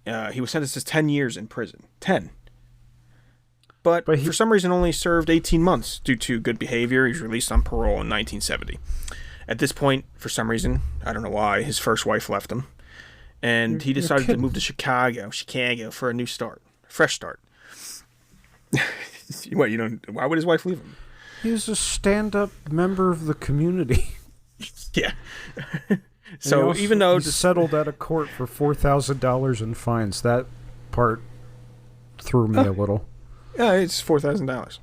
He was sentenced to 10 years in prison. 10. But he, for some reason only served 18 months due to good behavior. He was released on parole in 1970. At this point, for some reason, I don't know why, his first wife left him. And he decided to move to Chicago for a new start. A fresh start. What, you don't? Why would his wife leave him? He's a stand-up member of the community. Yeah. So even though he settled out of court for $4,000 in fines, that part threw me a little. Yeah, it's $4,000.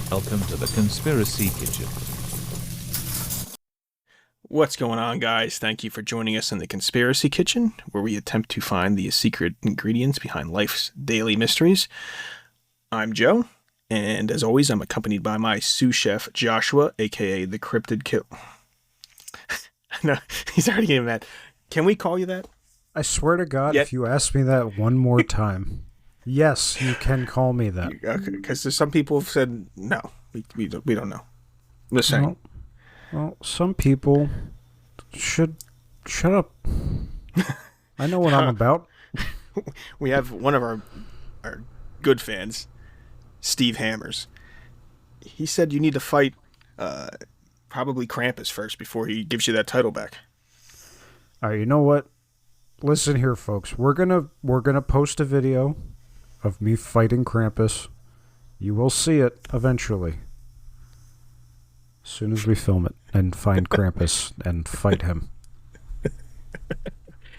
Welcome to the Conspiracy Kitchen. What's going on, guys? Thank you for joining us in the Conspiracy Kitchen, where we attempt to find the secret ingredients behind life's daily mysteries. I'm Joe, and as always, I'm accompanied by my sous chef, Joshua, aka the Cryptid Kill. No, he's already getting mad. Can we call you that? I swear to God, if you ask me that one more time, yes, you can call me that. Okay, because there's some people have said, no, we don't know. I'm just saying. Well, some people should shut up. I know what I'm about. We have one of our good fans, Steve Hammers. He said you need to fight probably Krampus first before he gives you that title back. All right, you know what? Listen here, folks. We're gonna post a video of me fighting Krampus. You will see it eventually. As soon as we film it and find Krampus and fight him.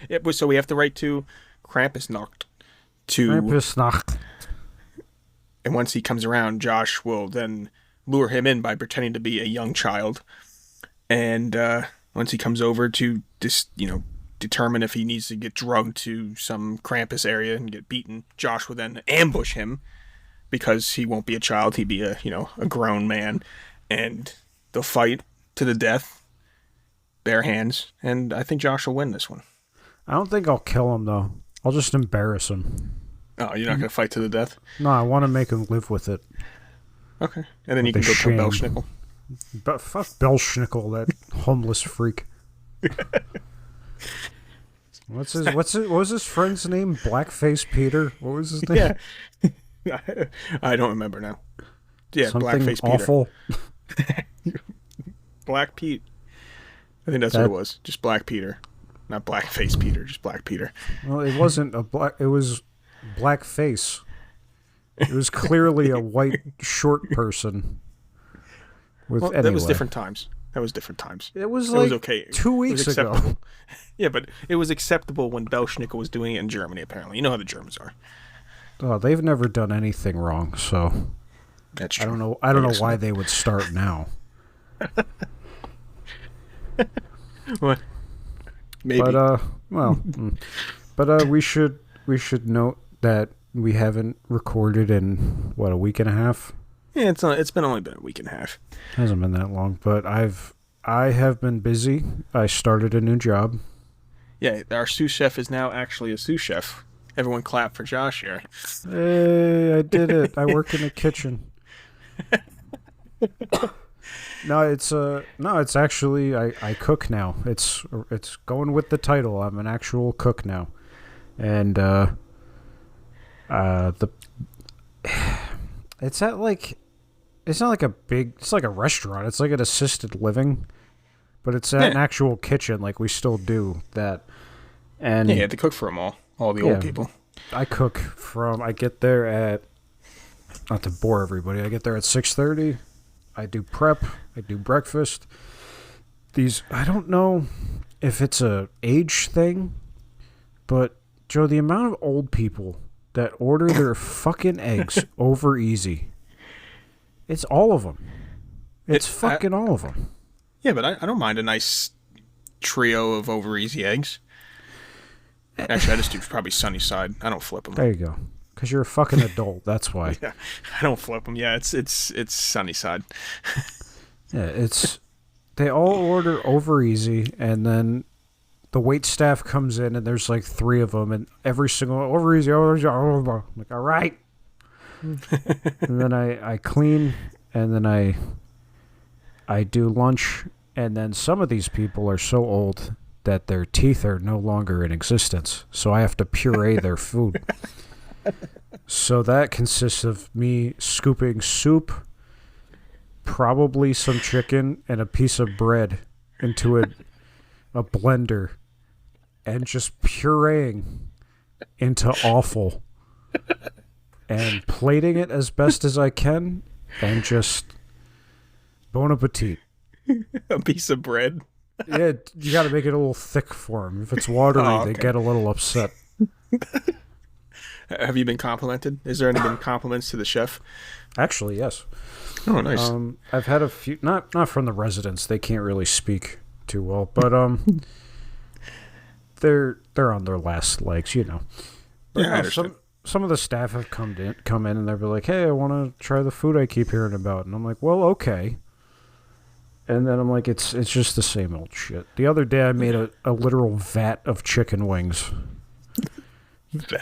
Yeah, so we have to write to Krampusnacht. Krampusnacht. And once he comes around, Josh will then lure him in by pretending to be a young child. And once he comes over to determine if he needs to get drugged to some Krampus area and get beaten, Josh will then ambush him because he won't be a child. He'd be a grown man. And they'll fight to the death, bare hands, and I think Josh will win this one. I don't think I'll kill him, though. I'll just embarrass him. Oh, you're not going to fight to the death? No, I want to make him live with it. Okay. And then you can go tell Belschnickel. But fuck Belschnickel, that homeless freak. What was his friend's name? Blackface Peter? What was his name? Yeah. I don't remember now. Yeah, something Blackface awful. Peter. Black Pete. I think that's what it was. Just Black Peter. Not Blackface Peter, just Black Peter. Well, it wasn't it was blackface. It was clearly a white short person. That was different times. It was like okay. 2 weeks ago. Yeah, but it was acceptable when Belschnickel was doing it in Germany, apparently. You know how the Germans are. Oh, they've never done anything wrong, so that's true. I don't know why they would start now. What? Maybe. But we should note that we haven't recorded in a week and a half. Yeah, it's been only been a week and a half. Hasn't been that long, but I have been busy. I started a new job. Yeah, our sous chef is now actually a sous chef. Everyone clap for Josh here. Hey, I did it. I work in the kitchen. No, it's actually I cook now. It's going with the title. I'm an actual cook now. And it's not like a restaurant. It's like an assisted living, but it's an actual kitchen. Like we still do that. And yeah, you have to cook for them all the old people. I get there at, not to bore everybody, I get there at 6:30. I do prep. I do breakfast. I don't know if it's a age thing, but Joe, the amount of old people that order their fucking eggs over easy, it's all of them. It's all of them. Yeah, but I don't mind a nice trio of over easy eggs. Actually, I just do probably sunny side. I don't flip them. There you go. Because you're a fucking adult. That's why. Yeah, I don't flip them. Yeah, it's sunny side. Yeah, they all order over easy, and then the wait staff comes in, and there's like 3 of them, and every single over easy. I'm like, all right. And then I clean, and then I do lunch, and then some of these people are so old that their teeth are no longer in existence, so I have to puree their food. So that consists of me scooping soup, probably some chicken, and a piece of bread into a blender, and just pureeing into offal, and plating it as best as I can, and just bon appetit. A piece of bread. Yeah, you got to make it a little thick for them. If it's watery, Okay. they get a little upset. Have you been complimented? Is there any been compliments to the chef? Actually, yes. Oh, nice. I've had a few, not from the residents. They can't really speak too well, but they're on their last legs, you know. But Yeah, I understand. some of the staff have come in, and they'll be like, "Hey, I want to try the food I keep hearing about," and I'm like, "Well, okay." And then I'm like, it's just the same old shit. The other day, I made a literal vat of chicken wings.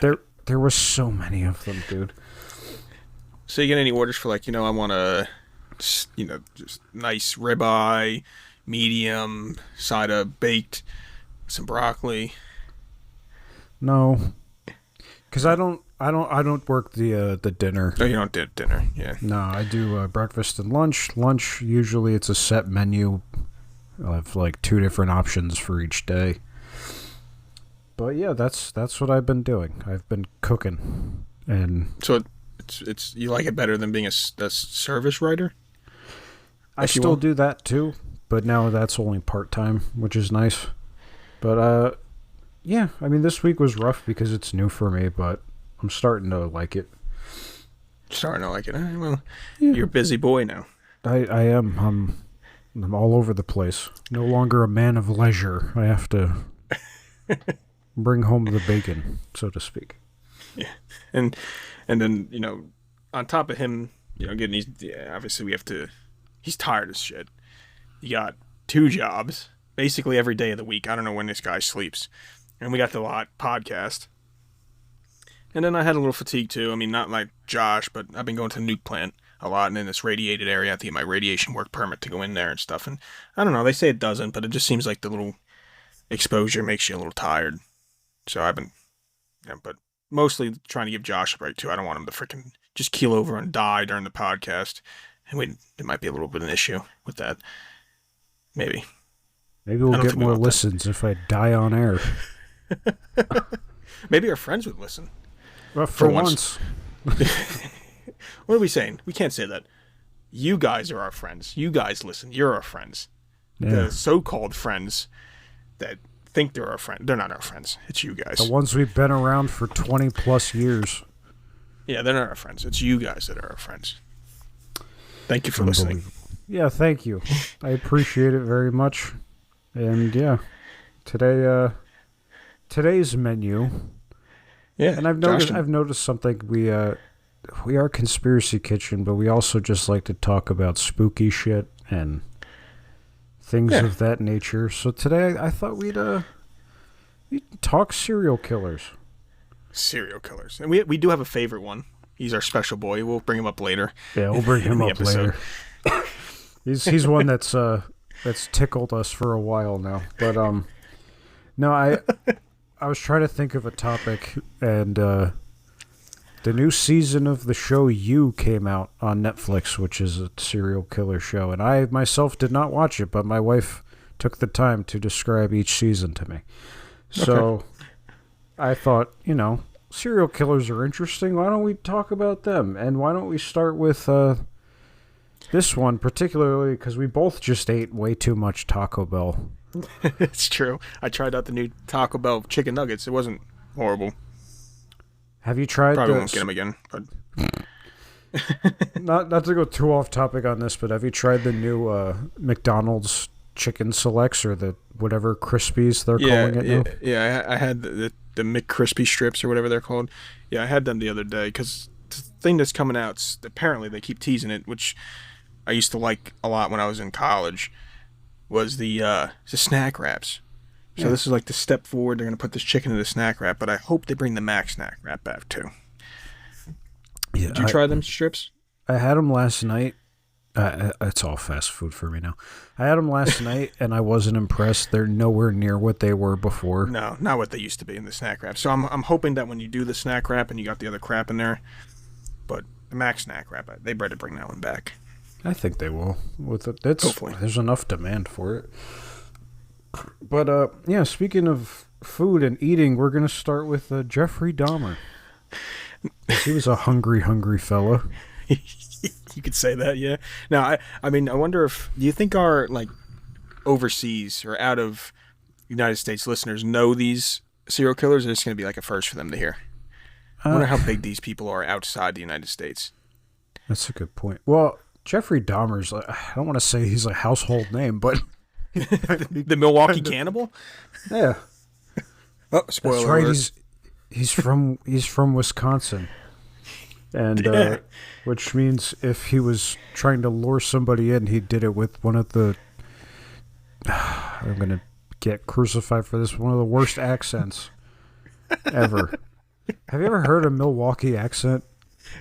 There was so many of them, dude. So you get any orders for, like, I want a, just nice ribeye, medium, side of baked, some broccoli. No, because I don't work the dinner. Oh, you don't do dinner, yeah. No, I do breakfast and lunch. Lunch, usually it's a set menu. I'll have like 2 different options for each day. But yeah, that's what I've been doing. I've been cooking, and So it's you like it better than being a service writer? I still do that too. But now that's only part-time, which is nice. But yeah, I mean, this week was rough because it's new for me, but I'm starting to like it. Starting to like it. Well, Yeah. you're a busy boy now. I am. I'm all over the place. No longer a man of leisure. I have to bring home the bacon, so to speak. Yeah, and then on top of him, getting these. Yeah, obviously we have to. He's tired as shit. You got 2 jobs basically every day of the week. I don't know when this guy sleeps, and we got the lot podcast. And then I had a little fatigue too. I mean, not like Josh, but I've been going to the nuke plant a lot, and in this radiated area, I have to get my radiation work permit to go in there and stuff. And I don't know. They say it doesn't, but it just seems like the little exposure makes you a little tired. So I've been, but mostly trying to give Josh a break too. I don't want him to freaking just keel over and die during the podcast. And there might be a little bit of an issue with that. Maybe. Maybe we'll don't get think we more want that. listens if I die on air. Maybe our friends would listen. Well, For for once. once. What are we saying? We can't say that. You guys are our friends. You guys listen. You're our friends. Yeah. The so-called friends that think they're our friend. They're not our friends. It's you guys. The ones we've been around for 20 plus years. Yeah, they're not our friends. It's you guys that are our friends. Thank you for listening. Yeah, thank you. I appreciate it very much. And yeah, today's menu. Yeah, And I've noticed something. We are Conspiracy Kitchen, but we also just like to talk about spooky shit and things of that nature. So today I thought we'd talk serial killers. Serial killers. And we do have a favorite one. He's our special boy. We'll bring him up later. Yeah, we'll bring him the up episode. later. He's one that's tickled us for a while now. But no, I was trying to think of a topic, and the new season of the show You came out on Netflix, which is a serial killer show, and I myself did not watch it, but my wife took the time to describe each season to me. So I thought, serial killers are interesting. Why don't we talk about them? And why don't we start with this one, particularly because we both just ate way too much Taco Bell. It's true. I tried out the new Taco Bell chicken nuggets. It wasn't horrible. Have you tried Probably the, won't get them again. But not to go too off topic on this, but have you tried the new McDonald's chicken selects, or the whatever Crispies they're calling it now? Yeah. I had the McCrispy strips or whatever they're called. Yeah, I had them the other day because the thing that's coming out, apparently they keep teasing it, which I used to like a lot when I was in college, was the snack wraps. So this is like the step forward. They're going to put this chicken in the snack wrap, but I hope they bring the Mac snack wrap back too. Yeah, Did you try them strips? I had them last night. It's all fast food for me now. I had them last night, and I wasn't impressed. They're nowhere near what they were before. No, not what they used to be in the snack wrap. So I'm hoping that when you do the snack wrap and you got the other crap in there, but the Mac snack wrap, they better bring that one back. I think they will. With it, Hopefully. there's enough demand for it. But yeah, speaking of food and eating, we're gonna start with Jeffrey Dahmer. He was a hungry fella. You could say that, yeah. Now, I mean, I wonder if, do you think our, like, overseas or out of United States listeners know these serial killers, or is this going to be like a first for them to hear? I wonder how big these people are outside the United States. That's a good point. Well, Jeffrey Dahmer's, I don't want to say he's a household name, but... The Milwaukee Cannibal? Yeah. Oh, spoiler That's right, alert. he's from Wisconsin. And Yeah. which means if he was trying to lure somebody in, he did it with one of the I'm going to get crucified for this, one of the worst accents ever. Have you ever heard a Milwaukee accent?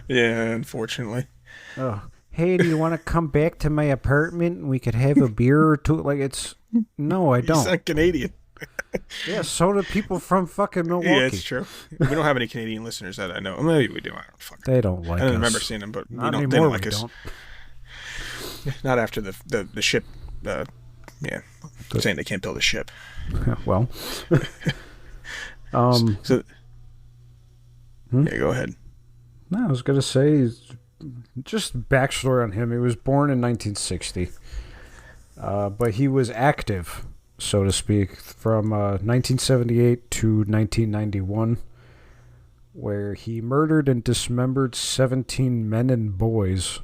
Yeah, unfortunately. Oh. Hey, do you want to come back to my apartment and we could have a beer or two? Like, it's... No, I He's don't. not Canadian. Yeah, so do people from fucking Milwaukee. Yeah, it's true. We don't have any Canadian listeners that I know. Maybe we do. I don't fucking. They don't like I us. don't remember seeing them, but Not they anymore, don't like we us. don't. Not after the ship. Yeah, saying they can't build a ship. Well. So yeah, go ahead. No, I was going to say, just backstory on him. He was born in 1960, but he was active, so to speak, from 1978 to 1991, where he murdered and dismembered 17 men and boys,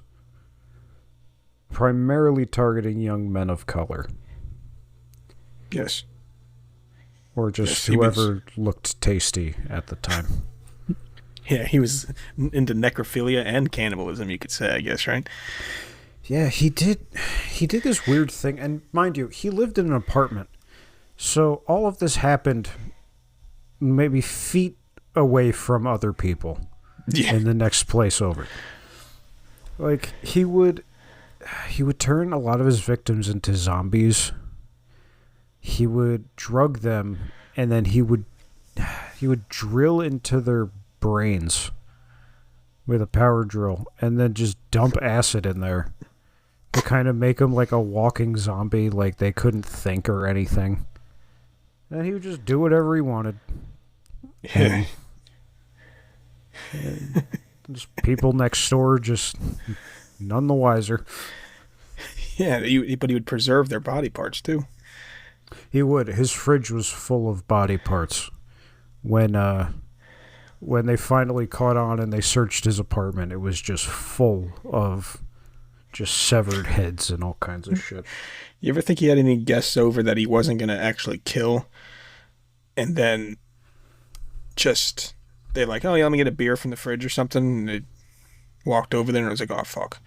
primarily targeting young men of color. Yes. Or just Yes, he was- whoever looked tasty at the time. Yeah, he was into necrophilia and cannibalism, you could say, I guess, right? Yeah, he did this weird thing, and mind you, he lived in an apartment. So all of this happened maybe feet away from other people Yeah. in the next place over. Like, he would turn a lot of his victims into zombies. He would drug them, and then he would drill into their brains with a power drill and then just dump acid in there to kind of make them like a walking zombie, like they couldn't think or anything. And he would just do whatever he wanted. Yeah. And just people next door just none the wiser. Yeah, but he would preserve their body parts, too. He would. His fridge was full of body parts. When they finally caught on and they searched his apartment, it was just full of just severed heads and all kinds of shit. You ever think he had any guests over that he wasn't going to actually kill? And then just, they're like, oh, yeah, let me get a beer from the fridge or something. And they walked over there and it was like, oh, fuck.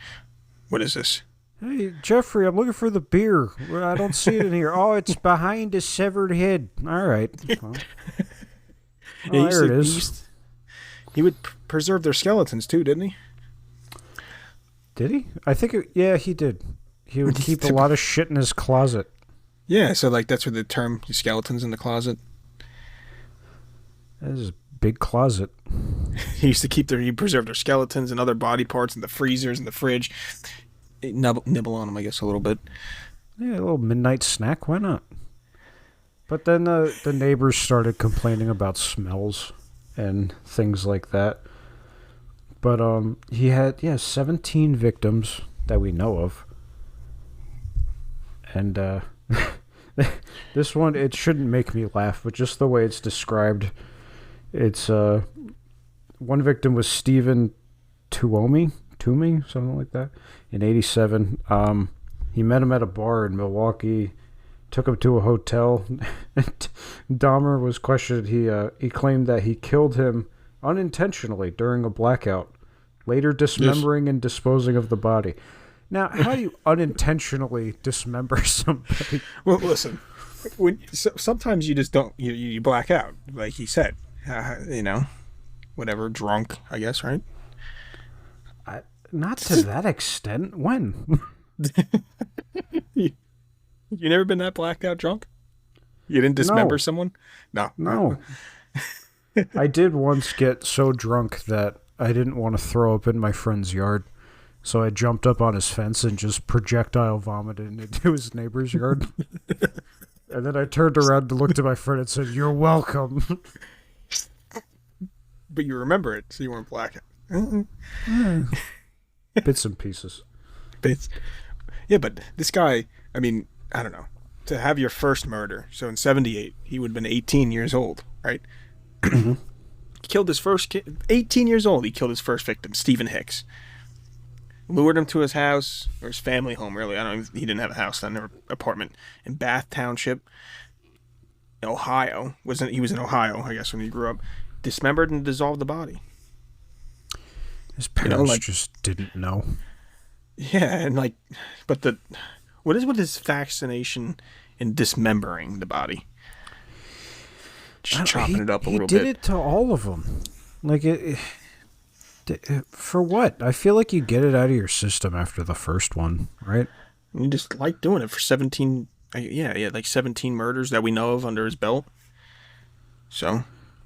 What is this? Hey, Jeffrey, I'm looking for the beer. Well, I don't see it in here. Oh, it's behind a severed head. All right. Well, Yeah, there it is. He would preserve their skeletons too, didn't he? Did he? I think, yeah, he did. He would keep a lot of shit in his closet. Yeah, so like that's where the term skeletons in the closet. That is a big closet. He used to he preserved their skeletons and other body parts in the freezers and the fridge. Nibble on them, I guess, a little bit. Yeah, a little midnight snack. Why not? But then the neighbors started complaining about smells and things like that. But he had 17 victims that we know of. And this one, it shouldn't make me laugh, but just the way it's described, it's one victim was Stephen Toomey, something like that, in 87. He met him at a bar in Milwaukee, took him to a hotel. Dahmer was questioned. He claimed that he killed him unintentionally during a blackout, later dismembering and disposing of the body. Now, how do you unintentionally dismember somebody? Well, listen, sometimes you just don't, you black out, like he said, whatever, drunk, I guess, right? Not to that extent. When? You never been that blacked out drunk? You didn't dismember No. someone? No. No. I did once get so drunk that I didn't want to throw up in my friend's yard. So I jumped up on his fence and just projectile vomited into his neighbor's yard. And then I turned around and looked at my friend and said, "You're welcome." But you remember it, so you weren't blackout. Bits and pieces. But this guy, I mean, I don't know. To have your first murder, so in 78, he would have been 18 years old, right? Mm-hmm. He killed his first kid, 18 years old, he killed his first victim, Stephen Hicks. Lured him to his house, or his family home, really. I don't know, he didn't have a house then, or apartment, in Bath Township, Ohio. He was in Ohio, I guess, when he grew up. Dismembered and dissolved the body. His parents just didn't know. Yeah, and what is with his fascination in dismembering the body? Just chopping it up a little bit. He did it to all of them. For what? I feel like you get it out of your system after the first one, right? He just liked doing it for 17, 17 murders that we know of under his belt. So,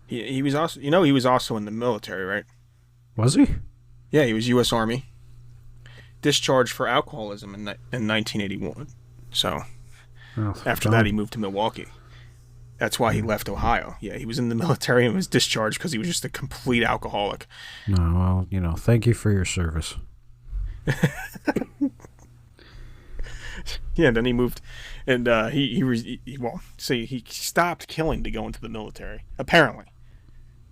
he was also, he was also in the military, right? Was he? Yeah, he was U.S. Army. Discharged for alcoholism in 1981. So, after that, he moved to Milwaukee. That's why he left Ohio. Yeah, he was in the military and was discharged because he was just a complete alcoholic. No, well, thank you for your service. Yeah, then he moved, and he stopped killing to go into the military. Apparently,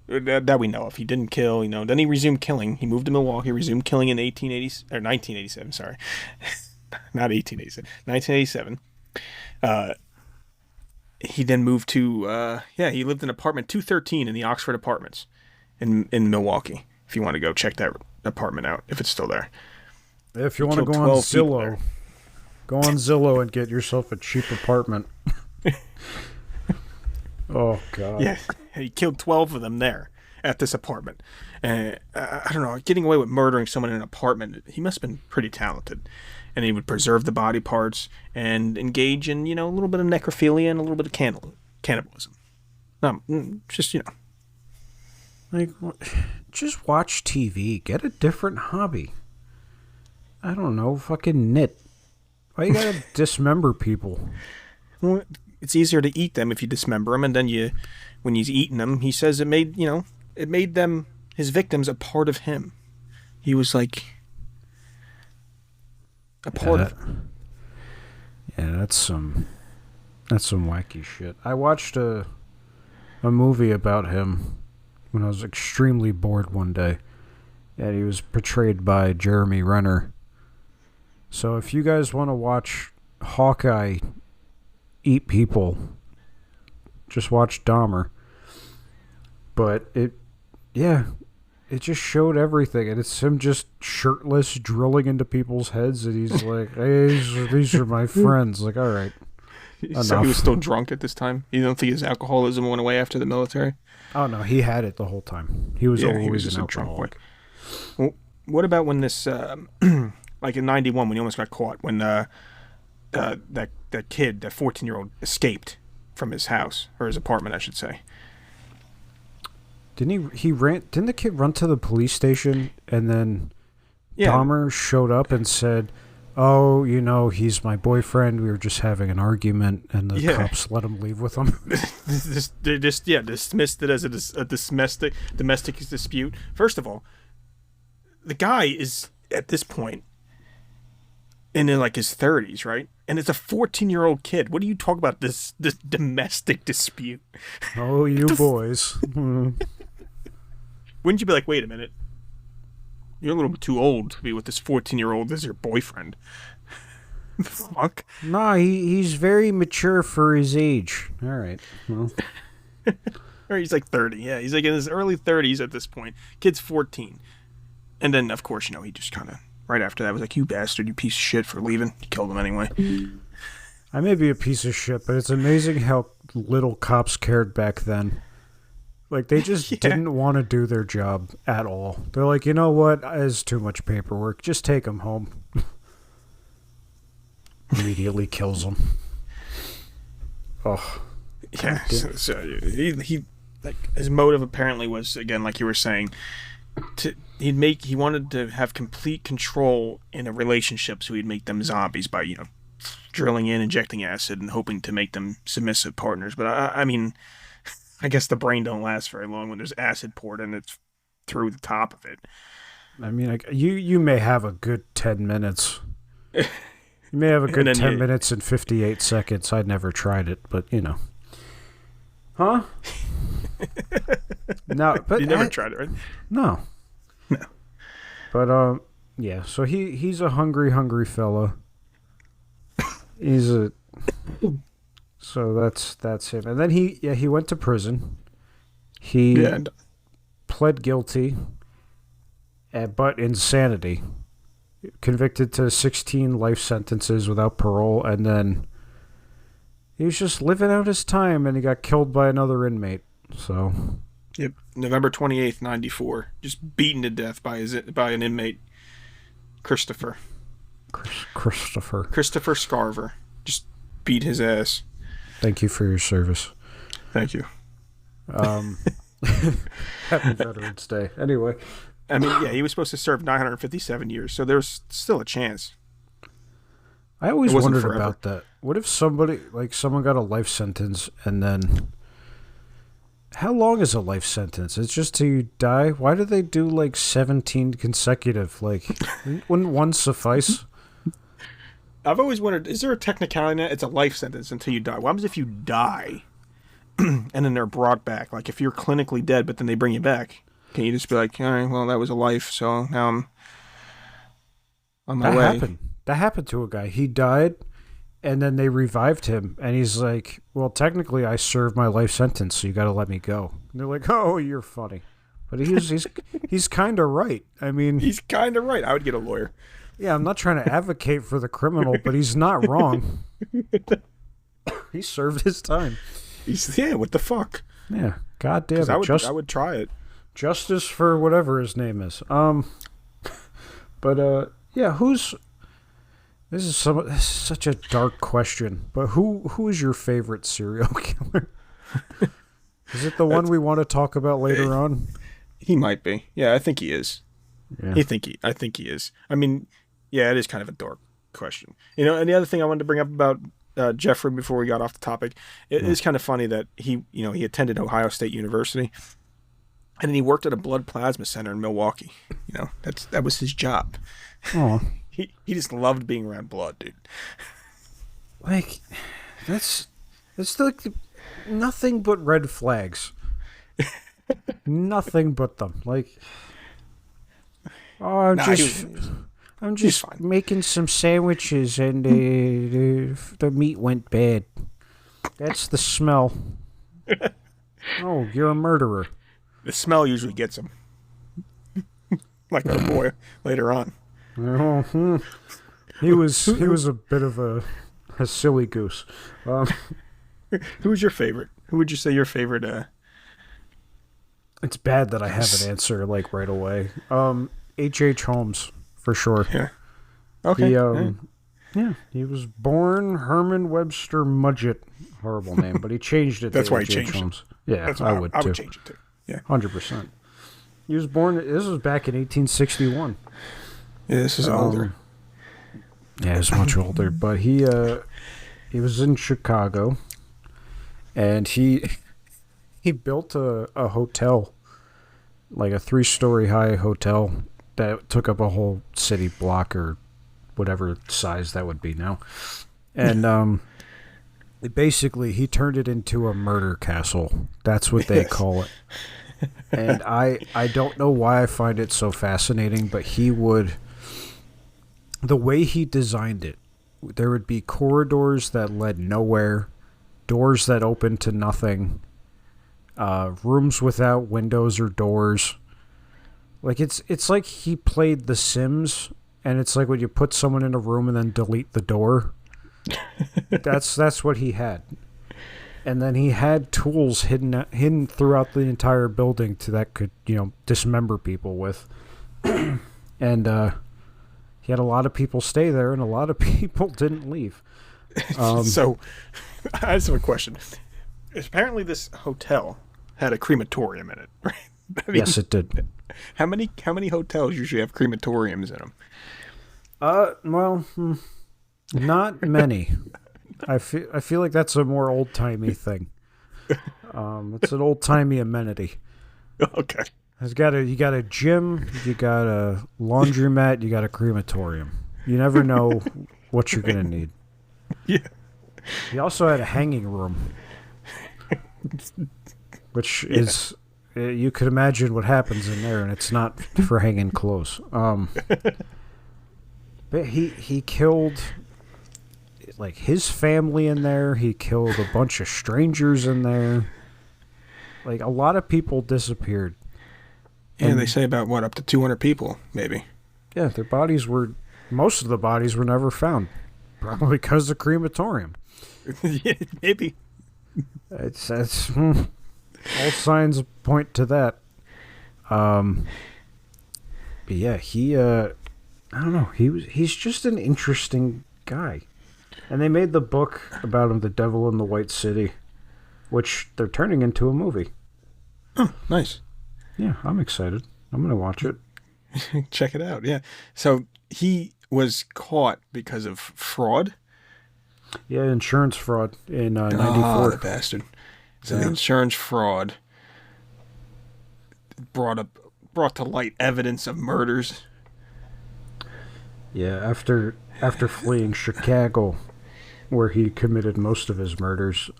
that we know of. He didn't kill, Then he resumed killing. He moved to Milwaukee, resumed killing in 1987. Sorry, not 1887, 1987. He then moved to, he lived in apartment 213 in the Oxford Apartments in Milwaukee. If you want to go check that apartment out, if it's still there. If you want to go on Zillow, and get yourself a cheap apartment. Oh, God. Yeah, he killed 12 of them there at this apartment. And I don't know, getting away with murdering someone in an apartment, he must have been pretty talented. And he would preserve the body parts and engage in, a little bit of necrophilia and a little bit of cannibalism. Just. Just watch TV. Get a different hobby. I don't know, fucking knit. Why you gotta dismember people? Well, it's easier to eat them if you dismember them, and then when he's eating them, he says it made them, his victims, a part of him. He was like a part of him. Yeah, that's some wacky shit. I watched a movie about him when I was extremely bored one day, and he was portrayed by Jeremy Renner. So if you guys want to watch Hawkeye eat people, just watch Dahmer. But it just showed everything, and it's him just shirtless drilling into people's heads, and he's like, "Hey, these are my friends." Like, all right, enough. So he was still drunk at this time? You don't think his alcoholism went away after the military? Oh no, he had it the whole time. He was always an alcoholic. Well, what about when this, like in '91, when he almost got caught, when that kid, that 14-year-old, escaped from his house, or his apartment, I should say? Didn't the kid run to the police station, and then Dahmer showed up and said, "Oh, he's my boyfriend. We were just having an argument," and the cops let him leave with him. They just dismissed it as a domestic dispute. First of all, the guy is at this point in like his 30s, right? And it's a 14-year-old kid. What do you talk about this domestic dispute? Oh, you boys. Wouldn't you be like, wait a minute, you're a little bit too old to be with this 14-year-old as your boyfriend? Fuck. Nah, he's very mature for his age. All right. Well. Or he's like 30. Yeah, he's like in his early 30s at this point. Kid's 14. And then, of course, he just kind of, right after that, was like, "You bastard, you piece of shit for leaving." He killed him anyway. I may be a piece of shit, but it's amazing how little cops cared back then. Like, they just Yeah. didn't want to do their job at all. They're like, you know what? It's too much paperwork. Just take him home. Immediately kills him. Oh. Yeah. So he like his motive apparently was, again, like you were saying, he wanted to have complete control in a relationship, so he'd make them zombies by, drilling in, injecting acid, and hoping to make them submissive partners. But I mean, I guess the brain don't last very long when there's acid poured in it through the top of it. I mean, like, you may have a good 10 minutes. You may have a good 10 minutes and 58 seconds. I'd never tried it, but, Huh? No, but you never tried it, right? No. No. But, yeah, so he's a hungry fella. So that's him. And then he went to prison. He pled guilty, but insanity. Convicted to 16 life sentences without parole, and then he was just living out his time, and he got killed by another inmate. So, yep, November 28th, 94, just beaten to death by an inmate, Christopher Scarver, just beat his ass. Thank you for your service. Thank you. Happy Veterans Day. Anyway. I mean, yeah, he was supposed to serve 957 years, so there's still a chance. I always wondered about that. What if someone got a life sentence, and then how long is a life sentence? It's just till you die? Why do they do 17 consecutive? Wouldn't one suffice? I've always wondered, is there a technicality in that? It's a life sentence until you die. What happens if you die and then they're brought back? Like, if you're clinically dead, but then they bring you back, can you just be like, all right, well, that was a life, so now I'm on my way? That happened to a guy. He died, and then they revived him, and he's like, well, technically I served my life sentence, so you got to let me go. And they're like, oh, you're funny. But he's kind of right. I mean... He's kind of right. I would get a lawyer. Yeah, I'm not trying to advocate for the criminal, but he's not wrong. He served his time. What the fuck? Yeah, goddamn. I would try it. Justice for whatever his name is. Yeah, this is such a dark question, but who is your favorite serial killer? Is it the one we want to talk about later on? He might be. Yeah, I think he is. Yeah. I think he is. I mean, yeah, it is kind of a dark question. And the other thing I wanted to bring up about Jeffrey before we got off the topic, it is kind of funny that he attended Ohio State University, and then he worked at a blood plasma center in Milwaukee. That was his job. Oh. He just loved being around blood, dude. That's nothing but red flags. Nothing but them. I'm just making some sandwiches and the meat went bad. That's the smell. Oh, you're a murderer. The smell usually gets him. Like our boy later on. Oh, he was a bit of a silly goose. Who's your favorite? Who would you say your favorite? It's bad that I have an answer right away. H.H. Holmes for sure. Yeah. Okay. He was born Herman Webster Mudgett. Horrible name, but he changed it. That's why he H.H. changed Holmes. it. Yeah, I would too. I would change it too. Yeah, 100%. He was born. This was back in 1861. Yeah, this is older. Yeah, he's much older, but he was in Chicago, and he built a hotel, like a 3-story high hotel that took up a whole city block or whatever size that would be now, and basically he turned it into a murder castle. That's what they call it. And I don't know why I find it so fascinating, but the way he designed it, there would be corridors that led nowhere, doors that opened to nothing, rooms without windows or doors. It's like he played The Sims, and it's like when you put someone in a room and then delete the door. That's what he had. And then he had tools hidden throughout the entire building that could, dismember people with. And he had a lot of people stay there, and a lot of people didn't leave. So, I just have a question. Apparently, this hotel had a crematorium in it, right? I mean, Yes, it did. How many hotels usually have crematoriums in them? Well, not many. I feel like that's a more old timey thing. It's an old timey amenity. Okay. You got a gym, you got a laundromat, you got a crematorium. You never know what you're gonna need. Yeah. He also had a hanging room, which is you could imagine what happens in there, and it's not for hanging clothes. But he killed like his family in there. He killed a bunch of strangers in there. Like a lot of people disappeared. Yeah, they say about up to 200 people, maybe. Yeah, most of the bodies were never found. Probably because of crematorium. Yeah, maybe. It's all signs point to that. But yeah, I don't know. He's just an interesting guy. And they made the book about him, The Devil in the White City, which they're turning into a movie. Oh, nice. Yeah, I'm excited. I'm going to watch it. Check it out, yeah. So he was caught because of fraud? Yeah, insurance fraud in 94. Oh, the bastard. So the insurance fraud brought to light evidence of murders. Yeah, after fleeing Chicago, where he committed most of his murders,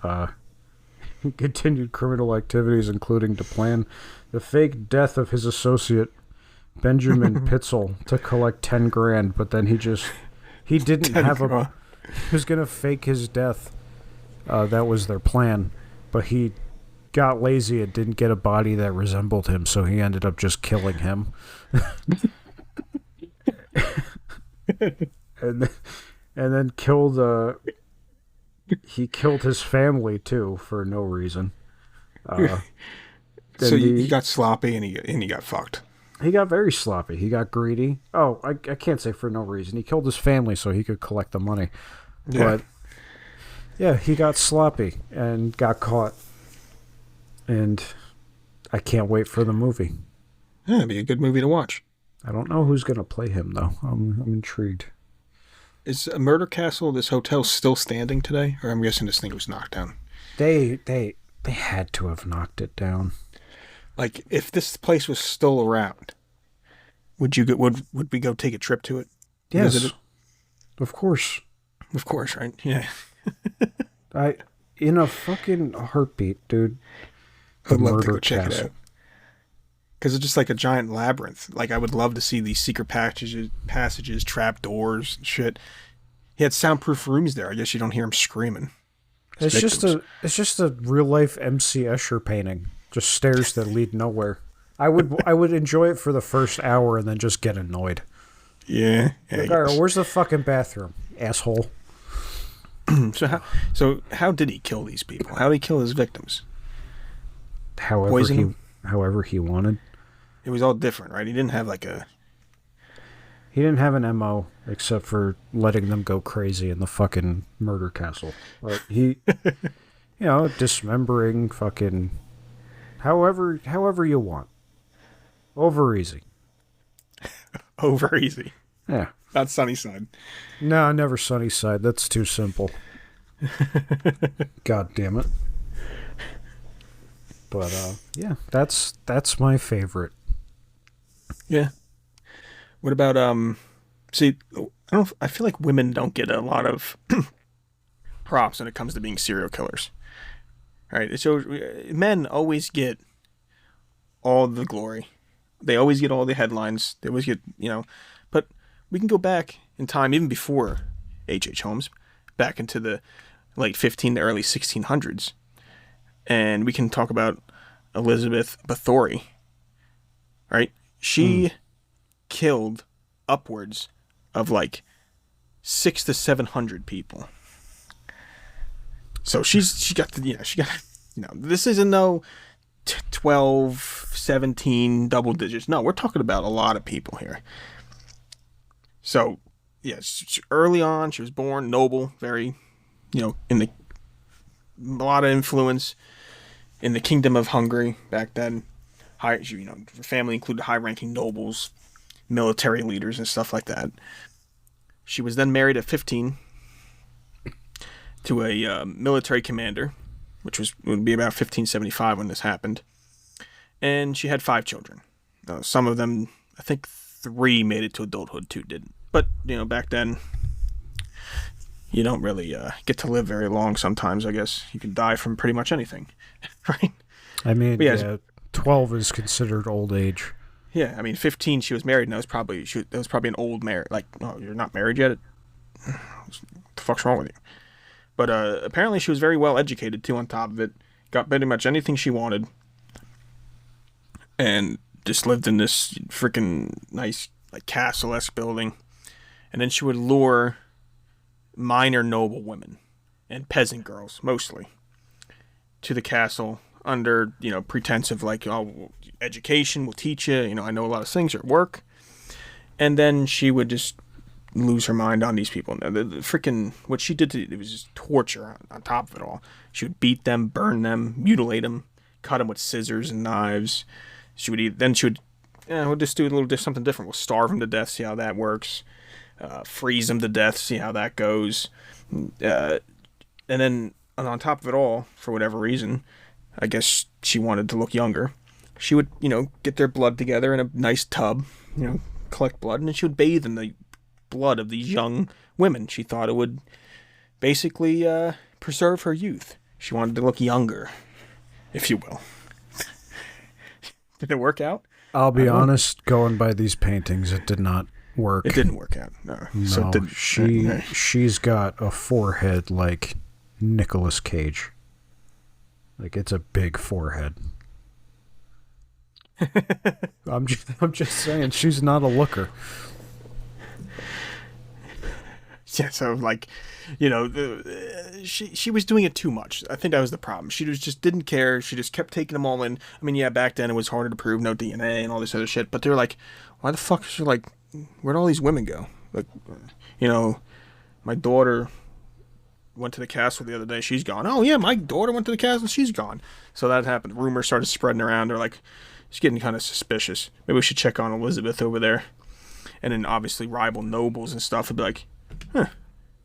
he continued criminal activities, including to plan the fake death of his associate Benjamin Pitzel to collect $10,000. But then he didn't have he was gonna fake his death. That was their plan, but he got lazy and didn't get a body that resembled him, so he ended up just killing him. and then killed he killed his family too for no reason. So he got sloppy and he got fucked. He got very sloppy. He got greedy. Oh, I can't say for no reason. He killed his family so he could collect the money. Yeah. But yeah, he got sloppy and got caught. And I can't wait for the movie. Yeah, it'd be a good movie to watch. I don't know who's going to play him, though. I'm intrigued. Is Murder Castle, this hotel, still standing today? Or I'm guessing this thing was knocked down. They had to have knocked it down. Like, if this place was still around, would we go take a trip to it? Yes. Visit it? Of course. Of course, right? Yeah. In a fucking heartbeat, dude. I'd love to go check it out. Because it's just like a giant labyrinth. Like, I would love to see these secret passages, trap doors, and shit. He had soundproof rooms there. I guess you don't hear him screaming. It's just a real life MC Escher painting. Just stairs that lead nowhere. I would enjoy it for the first hour and then just get annoyed. Yeah. Like, all right, where's the fucking bathroom, asshole? So how did he kill these people? How did he kill his victims? However he wanted. It was all different, right? He didn't have He didn't have an MO except for letting them go crazy in the fucking murder castle. Like he, dismembering fucking however you want. Over easy. Over easy. Yeah. Not Sunnyside. No, never Sunnyside. That's too simple. God damn it. But yeah, that's my favorite. Yeah. What about see, I feel like women don't get a lot of props when it comes to being serial killers. Right? So men always get all the glory. They always get all the headlines. They always get, but we can go back in time even before H.H. Holmes, back into the late 15 to early 1600s. And we can talk about Elizabeth Bathory, right? She killed upwards of 600 to 700 people. So she got this isn't no 12, 17 double digits. No, we're talking about a lot of people here. So, yes, early on, she was born noble, very, in a lot of influence in the kingdom of Hungary back then. Her family included high-ranking nobles, military leaders, and stuff like that. She was then married at 15 to a military commander, which would be about 1575 when this happened. And she had 5 children. Some of them, I think 3 made it to adulthood, 2 didn't. But, back then, you don't really get to live very long sometimes, I guess. You can die from pretty much anything, right? I mean, yeah, 12 is considered old age. Yeah, I mean, 15 she was married, and that was probably an old marriage. Like, oh, you're not married yet? What the fuck's wrong with you? But apparently she was very well educated, too, on top of it. Got pretty much anything she wanted. And just lived in this freaking nice, like, castle-esque building. And then she would lure minor noble women and peasant girls, mostly, to the castle under, pretense of, like, oh, education will teach you. I know a lot of things at work. And then she would just lose her mind on these people. The freaking, what she did, it was just torture on top of it all. She would beat them, burn them, mutilate them, cut them with scissors and knives. She would we'll just do something different. We'll starve them to death, see how that works. Freeze them to death, see how that goes. And then on top of it all, for whatever reason, I guess she wanted to look younger. She would, get their blood together in a nice tub, collect blood, and then she would bathe in the blood of these young women. She thought it would basically preserve her youth. She wanted to look younger, if you will. Did it work out? I'll be honest, going by these paintings, it did not work. It didn't work out. No. So she's got a forehead like Nicolas Cage. Like, it's a big forehead. I'm just saying, she's not a looker. Yeah, so, like, she was doing it too much. I think that was the problem. She just didn't care. She just kept taking them all in. I mean, yeah, back then it was harder to prove, no DNA and all this other shit. But they were like, why the fuck is she, like, where'd all these women go? Like, my daughter went to the castle the other day. She's gone. Oh, yeah, my daughter went to the castle. She's gone. So that happened. Rumors started spreading around. They're like, she's getting kind of suspicious. Maybe we should check on Elizabeth over there. And then, obviously, rival nobles and stuff would be like,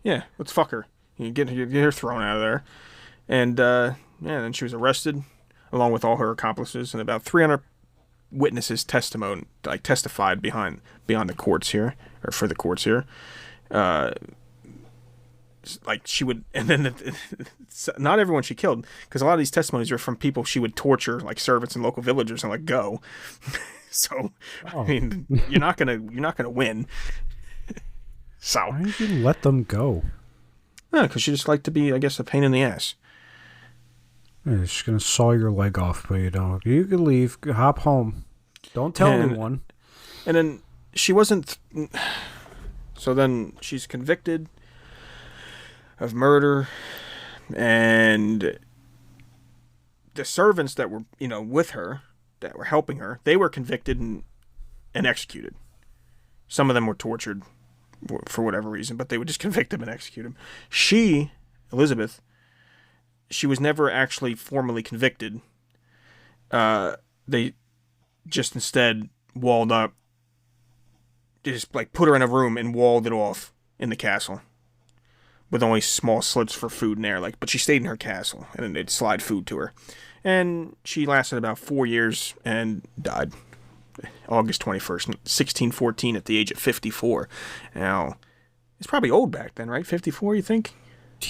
yeah, let's fuck her. You get her thrown out of there. And, then she was arrested, along with all her accomplices, and about 300 witnesses testified beyond the courts here, or for the courts here. Like, she would, and then not everyone she killed, because a lot of these testimonies are from people she would torture, like servants and local villagers, and let go. So, I mean, you're not gonna win. So why did you let them go? Because she just liked to be, I guess, a pain in the ass. Yeah, she's gonna saw your leg off, but you don't. You can leave, hop home. Don't tell anyone. And then she wasn't. So then she's convicted of murder, and the servants that were, with her, that were helping her, they were convicted and executed. Some of them were tortured for whatever reason, but they would just convict them and execute them. She, Elizabeth, she was never actually formally convicted. They just instead walled up, just like put her in a room and walled it off in the castle, with only small slits for food and air. Like, but she stayed in her castle, and then they'd slide food to her. And she lasted about 4 years and died August 21st, 1614, at the age of 54. Now, it's probably old back then, right? 54, you think?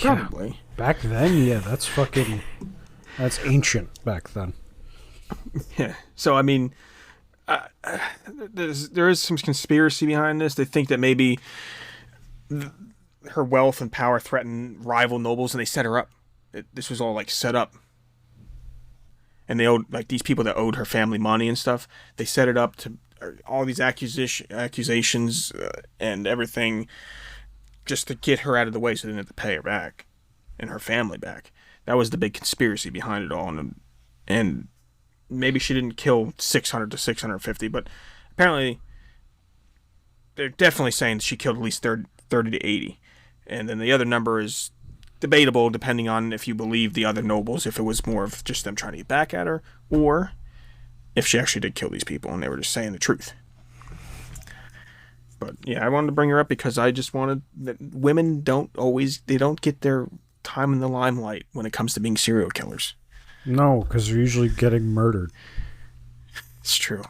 Probably. Yeah, back then, yeah, that's ancient back then. Yeah. So, I mean, there is some conspiracy behind this. They think that maybe her wealth and power threatened rival nobles, and they set her up. This was all, like, set up. And they owed, like, these people that owed her family money and stuff, they set it up to all these accusations and everything, just to get her out of the way so they didn't have to pay her back and her family back. That was the big conspiracy behind it all, and maybe she didn't kill 600 to 650, but apparently they're definitely saying she killed at least 30 to 80. And then the other number is debatable depending on if you believe the other nobles, if it was more of just them trying to get back at her, or if she actually did kill these people and they were just saying the truth. But yeah, I wanted to bring her up because I just wanted that women don't get their time in the limelight when it comes to being serial killers. No, because they're usually getting murdered. It's true.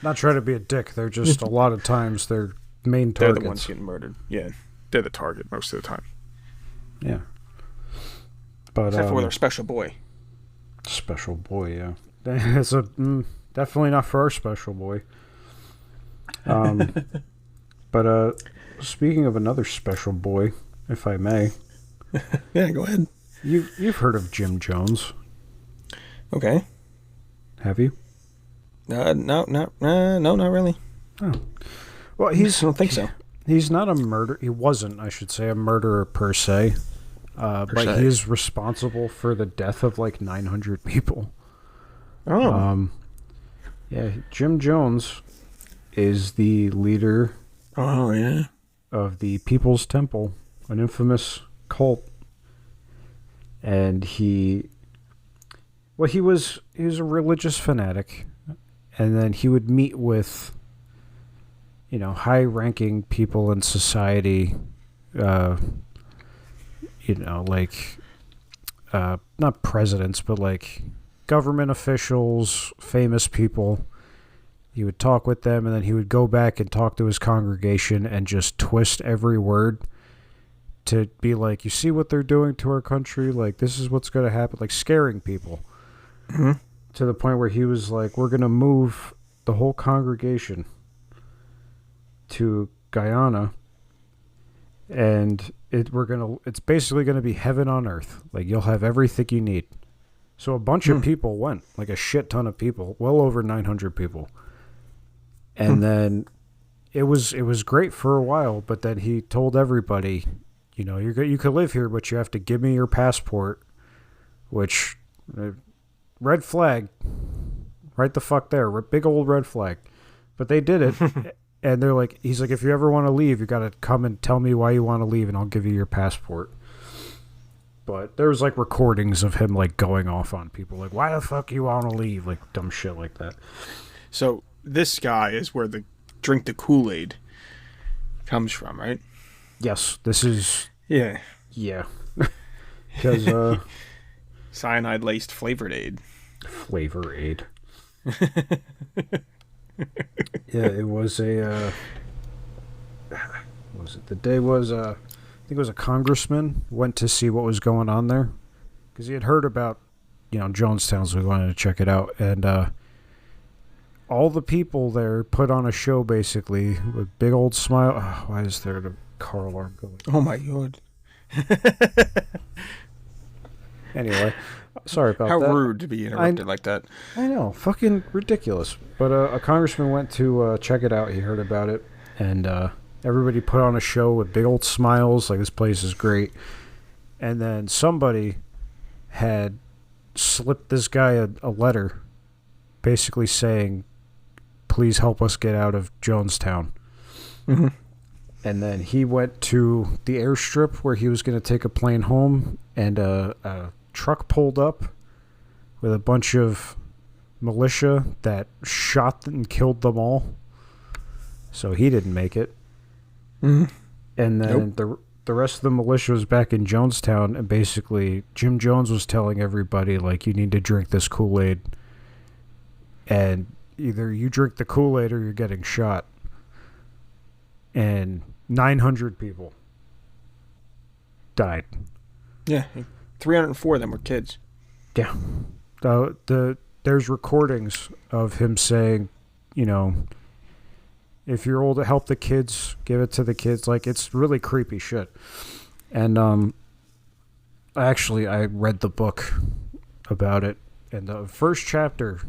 Not trying to be a dick. They're just a lot of times they're main targets. They're the ones getting murdered. Yeah, they're the target most of the time. Yeah. But, except for with our special boy. Special boy, yeah. It's definitely not for our special boy. But speaking of another special boy, if I may. Yeah, go ahead. You've heard of Jim Jones. Okay. Have you? No, not really. Oh. Well, I don't think so. He's not a murderer. He wasn't, I should say, a murderer per se. But he is responsible for the death of like 900 people. Oh. Yeah, Jim Jones is the leader of the People's Temple, an infamous cult. And he was a religious fanatic, and then he would meet with, high-ranking people in society, not presidents, but like government officials, famous people. He would talk with them, and then he would go back and talk to his congregation and just twist every word to be like, you see what they're doing to our country? Like, this is what's going to happen. Like, scaring people. Mm-hmm. To the point where he was like, we're going to move the whole congregation to Guyana, and it's basically going to be heaven on earth. Like, you'll have everything you need. So a bunch of people went, like a shit ton of people, well over 900 people. And then it was great for a while, but then he told everybody, you could live here, but you have to give me your passport, which, red flag, right the fuck there, big old red flag. But they did it, and he's like, if you ever want to leave, you got to come and tell me why you want to leave, and I'll give you your passport. But there was like recordings of him like going off on people, like, why the fuck you want to leave, like dumb shit like that. So this guy is where the drink the Kool-Aid comes from, right? Yes, this is... Yeah. Yeah. Because, cyanide-laced flavored aid. Flavor aid. Yeah, it was a... what was it? The day was... I think it was a congressman went to see what was going on there. Because he had heard about, Jonestown, so we wanted to check it out. And, all the people there put on a show, basically, with big old smile. Oh, why is there a car alarm going? Oh, my God. Anyway, sorry about that. How rude to be interrupted like that. I know. Fucking ridiculous. But a congressman went to check it out. He heard about it. And everybody put on a show with big old smiles, like, this place is great. And then somebody had slipped this guy a letter basically saying, please help us get out of Jonestown. Mm-hmm. And then he went to the airstrip where he was going to take a plane home, and a truck pulled up with a bunch of militia that shot and killed them all. So he didn't make it. Mm-hmm. And then the rest of the militia was back in Jonestown, and basically Jim Jones was telling everybody, like, you need to drink this Kool-Aid. And either you drink the Kool-Aid or you're getting shot. And 900 people died. Yeah, 304 of them were kids. Yeah. There's recordings of him saying, if you're old, to help the kids, give it to the kids. Like, it's really creepy shit. And actually, I read the book about it, and the first chapter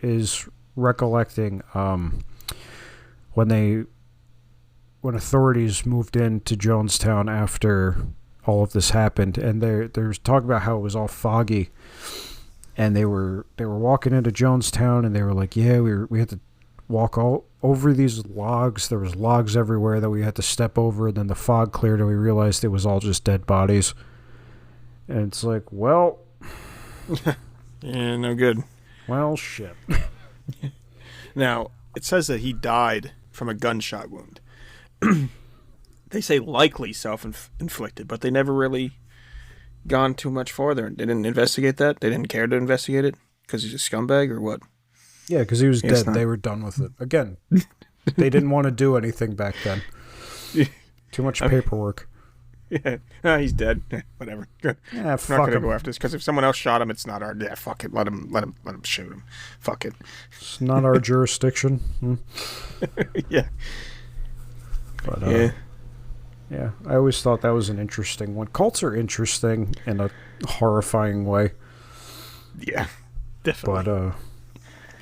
is recollecting when authorities moved into Jonestown after all of this happened, and there's talk about how it was all foggy, and they were walking into Jonestown, and they were like, yeah, we had to walk all over these logs. There was logs everywhere that we had to step over, and then the fog cleared, and we realized it was all just dead bodies. And it's like, well, Yeah, no good. well, shit. Now, it says that he died from a gunshot wound. They say likely self-inflicted, but they never really gone too much farther. They didn't investigate that? They didn't care to investigate it? Because he's a scumbag or what? Yeah, because he was Yes, dead. no. They were done with it. Again, they didn't want to do anything back then. Too much paperwork. Yeah, he's dead. Whatever. Good. Yeah, I'm not fuck gonna him. go after this because if someone else shot him, it's not our. Yeah, fuck it. Let him shoot him. Fuck it. It's not our jurisdiction. Yeah. But, Yeah. yeah, I always thought that was an interesting one. Cults are interesting in a horrifying way. Yeah. Definitely. But,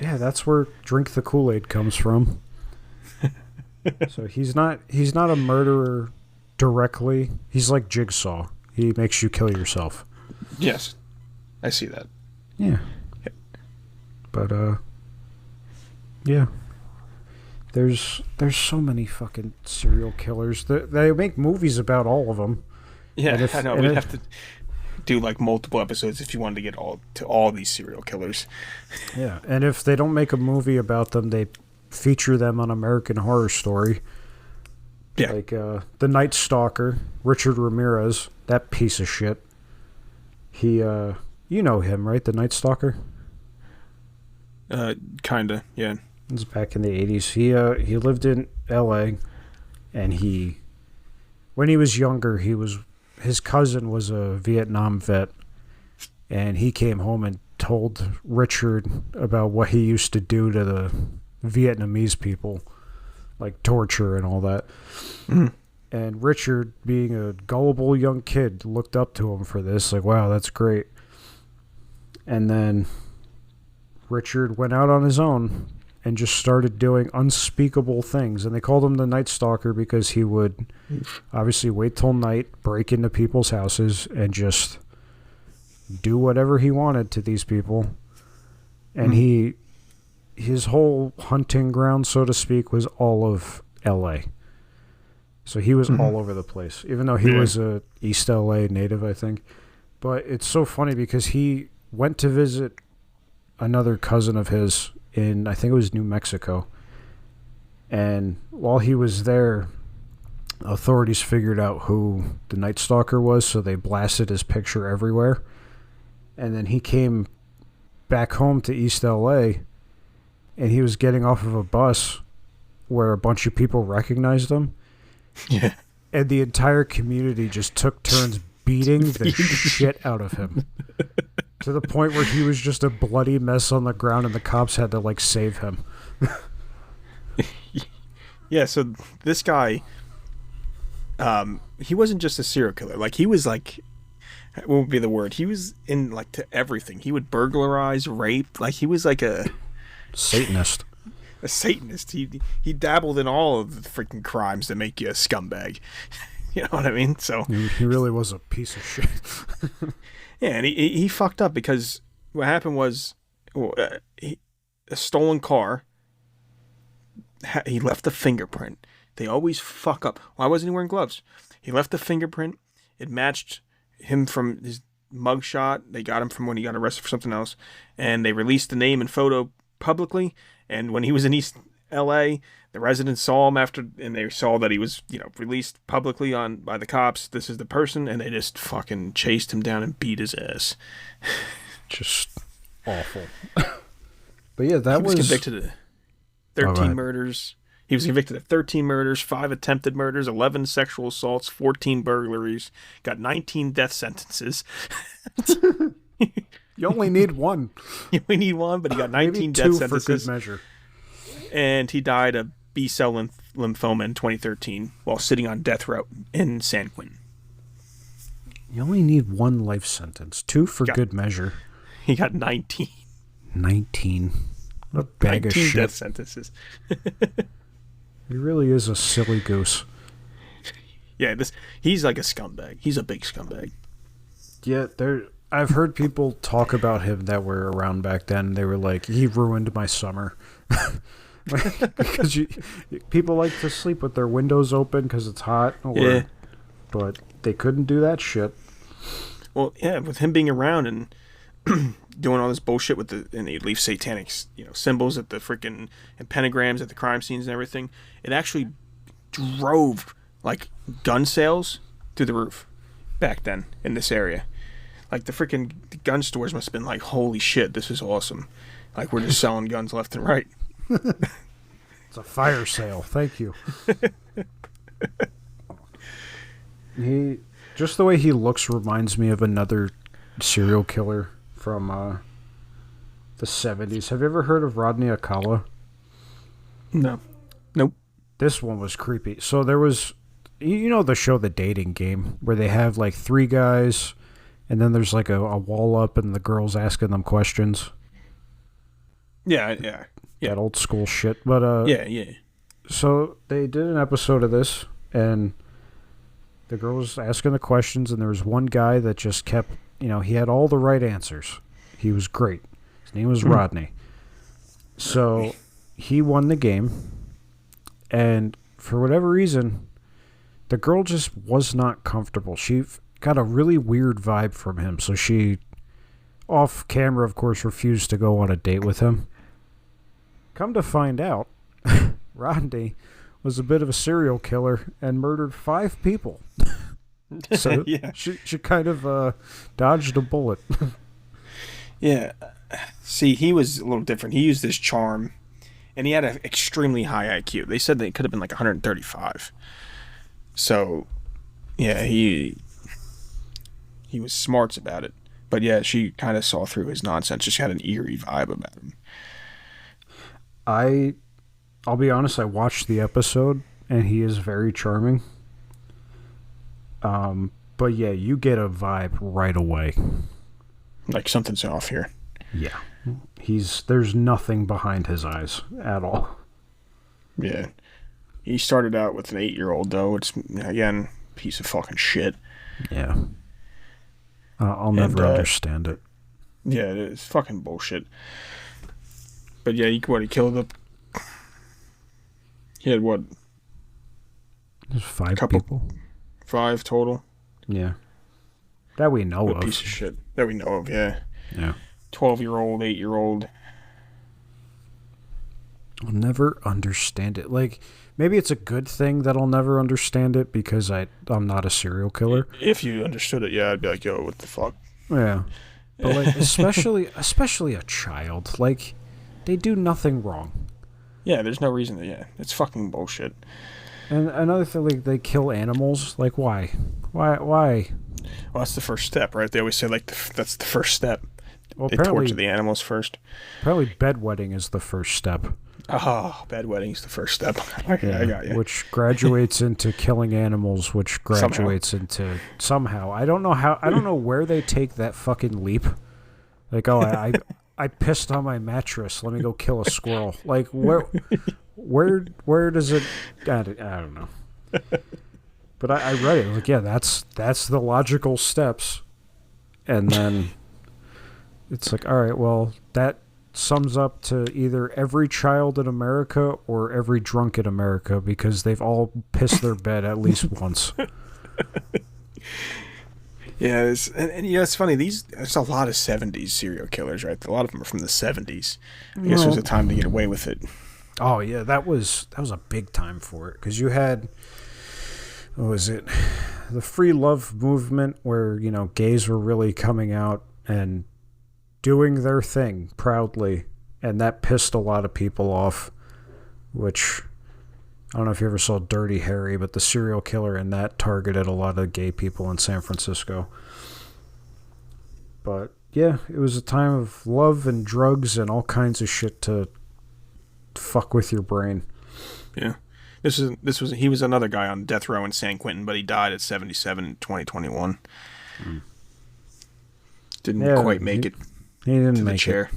yeah, that's where Drink the Kool-Aid comes from. So he's not a murderer directly. He's like Jigsaw. He makes you kill yourself. Yes. I see that. Yeah. But, yeah. There's so many fucking serial killers. They make movies about all of them. Yeah, I know. and We'd if- have to do like multiple episodes if you wanted to get all these serial killers. Yeah, and if they don't make a movie about them, they feature them on American Horror Story. Yeah. Like the Night Stalker, Richard Ramirez, that piece of shit. He, you know him, right? The Night Stalker? Kinda, yeah. It was back in the 80s. He lived in L.A., and when he was younger, his cousin was a Vietnam vet, and he came home and told Richard about what he used to do to the Vietnamese people, like torture and all that. Mhm. And Richard, being a gullible young kid, looked up to him for this, like, wow, that's great. And then Richard went out on his own and just started doing unspeakable things. And they called him the Night Stalker because he would obviously wait till night, break into people's houses, and just do whatever he wanted to these people. And his whole hunting ground, so to speak, was all of L.A. So he was all over the place, even though he was a East L.A. native, I think. But it's so funny because he went to visit another cousin of his in, I think it was New Mexico. And while he was there, authorities figured out who the Night Stalker was, so they blasted his picture everywhere. And then he came back home to East L.A., and he was getting off of a bus where a bunch of people recognized him. Yeah. And the entire community just took turns beating the shit out of him. To the point where he was just a bloody mess on the ground, and the cops had to, like, save him. Yeah, so this guy, he wasn't just a serial killer. Like, he was, like, what would be the word? He was in, like, to everything. He would burglarize, rape. Like, he was, like, a Satanist. Satanist. He dabbled in all of the freaking crimes that make you a scumbag. You know what I mean? So He really was a piece of shit. yeah, and he fucked up because what happened was a stolen car. He left a fingerprint. They always fuck up. Why wasn't he wearing gloves? He left a fingerprint. It matched him from his mugshot. They got him from when he got arrested for something else, and they released the name and photo publicly. And when he was in East L.A., the residents saw him and they saw that he was, released publicly by the cops. This is the person, and they just fucking chased him down and beat his ass. Just awful. But yeah, that He was was convicted of 13 murders. He was convicted of 13 murders, 5 attempted murders, 11 sexual assaults, 14 burglaries, got 19 death sentences. You only need one. You only need one, but he got 19 Maybe death two sentences. for good measure. And he died of B-cell lymphoma in 2013 while sitting on death row in San Quentin. You only need one life sentence. 2 for good measure. He got 19. 19. What a bag of 19 shit. death sentences. He really is a silly goose. Yeah, he's like a scumbag. He's a big scumbag. Yeah, I've heard people talk about him that were around back then. They were like, he ruined my summer. Because people like to sleep with their windows open because it's hot. Yeah. But they couldn't do that shit. Well, yeah, with him being around and doing all this bullshit and he'd leave satanic, symbols at the freaking and pentagrams at the crime scenes and everything. It actually drove like gun sales through the roof back then in this area. Like the freaking gun stores must have been like, holy shit, this is awesome. Like we're just selling guns left and right. It's a fire sale. Thank you. Just the way he looks reminds me of another serial killer from the 70s. Have you ever heard of Rodney Alcala? No. Nope. This one was creepy. So there was, the show The Dating Game, where they have like 3 guys, and then there's like a wall up, and the girl's asking them questions. Yeah. That old school shit. But yeah. So they did an episode of this, and the girl was asking the questions, and there was one guy that just kept, he had all the right answers. He was great. His name was Rodney. So he won the game, and for whatever reason, the girl just was not comfortable. She got a really weird vibe from him, so she, off camera, of course, refused to go on a date with him. Come to find out, Rodney was a bit of a serial killer and murdered 5 people. So yeah. she kind of dodged a bullet. Yeah. See, he was a little different. He used his charm, and he had an extremely high IQ. They said that it could have been like 135. So, yeah, he was smarts about it. But yeah, she kind of saw through his nonsense. Just had an eerie vibe about him. I'll be honest, I watched the episode, and he is very charming. But yeah, you get a vibe right away. Like something's off here. Yeah. There's nothing behind his eyes at all. Yeah. He started out with an 8-year-old, though. It's, again, piece of fucking shit. Yeah. I'll never understand it. Yeah, it's fucking bullshit. But yeah, he killed he had what? There's 5 people. 5 total. Yeah. That we know of. Piece of shit. That we know of, yeah. Yeah. 12-year-old, 8-year-old. I'll never understand it. Like, maybe it's a good thing that I'll never understand it because I'm not a serial killer. If you understood it, yeah, I'd be like, yo, what the fuck? Yeah. But like, especially a child. Like, they do nothing wrong. Yeah, there's no reason to, yeah. It's fucking bullshit. And another thing, like, they kill animals. Like, why? Why? Well, that's the first step, right? They always say, like, that's the first step. Well, they torture the animals first. Apparently bedwetting is the first step. Oh, bedwetting's the first step. Okay, yeah, I got you. Which graduates into killing animals, which graduates into somehow. I don't know where they take that fucking leap. Like, oh, I pissed on my mattress. Let me go kill a squirrel. Like, where does it? I don't know. But I read it. Like, yeah, that's the logical steps. And then it's like, all right, well, that sums up to either every child in America or every drunk in America because they've all pissed their bed at least once. Yeah, it's funny. There's a lot of 70s serial killers, right? A lot of them are from the 70s. I guess it was a time to get away with it. Oh, yeah, that was a big time for it because you had, what was it, the free love movement where, gays were really coming out and doing their thing proudly, and that pissed a lot of people off, which I don't know if you ever saw Dirty Harry, but the serial killer in that targeted a lot of gay people in San Francisco. But yeah, it was a time of love and drugs and all kinds of shit to fuck with your brain. Yeah. He was another guy on death row in San Quentin, but he died at 77 in 2021. Didn't quite make it. He didn't to make the chair.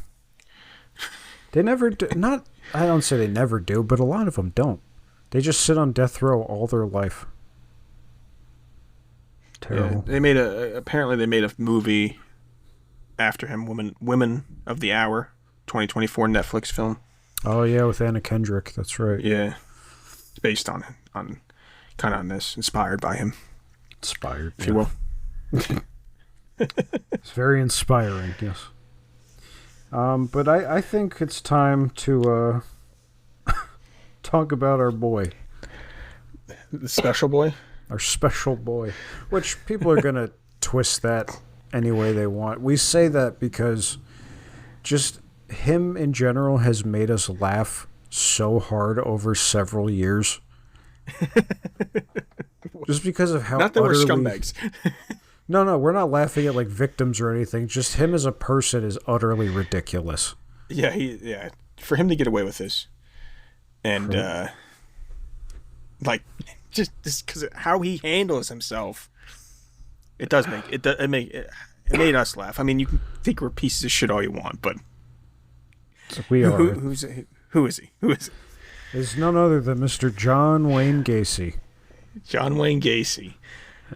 They never do. I don't say they never do, but a lot of them don't. They just sit on death row all their life. Terrible. They made apparently they made a movie after him, Women of the Hour, 2024 Netflix film. Oh yeah, with Anna Kendrick. That's right. Yeah, it's based on kind of on this, inspired by him, Inspired, if you will. It's very inspiring. Yes. But I think it's time to talk about our boy. The special boy? Our special boy. Which people are going to twist that any way they want. We say that because just him in general has made us laugh so hard over several years. Just because of how Not that utterly... we're scumbags. No, we're not laughing at like victims or anything. Just him as a person is utterly ridiculous. Yeah, for him to get away with this. And, like, just because of how he handles himself, it does make it made us laugh. I mean, you can think we're pieces of shit all you want, but We are. who is he? Who is he? Is none other than Mr. John Wayne Gacy. John Wayne Gacy,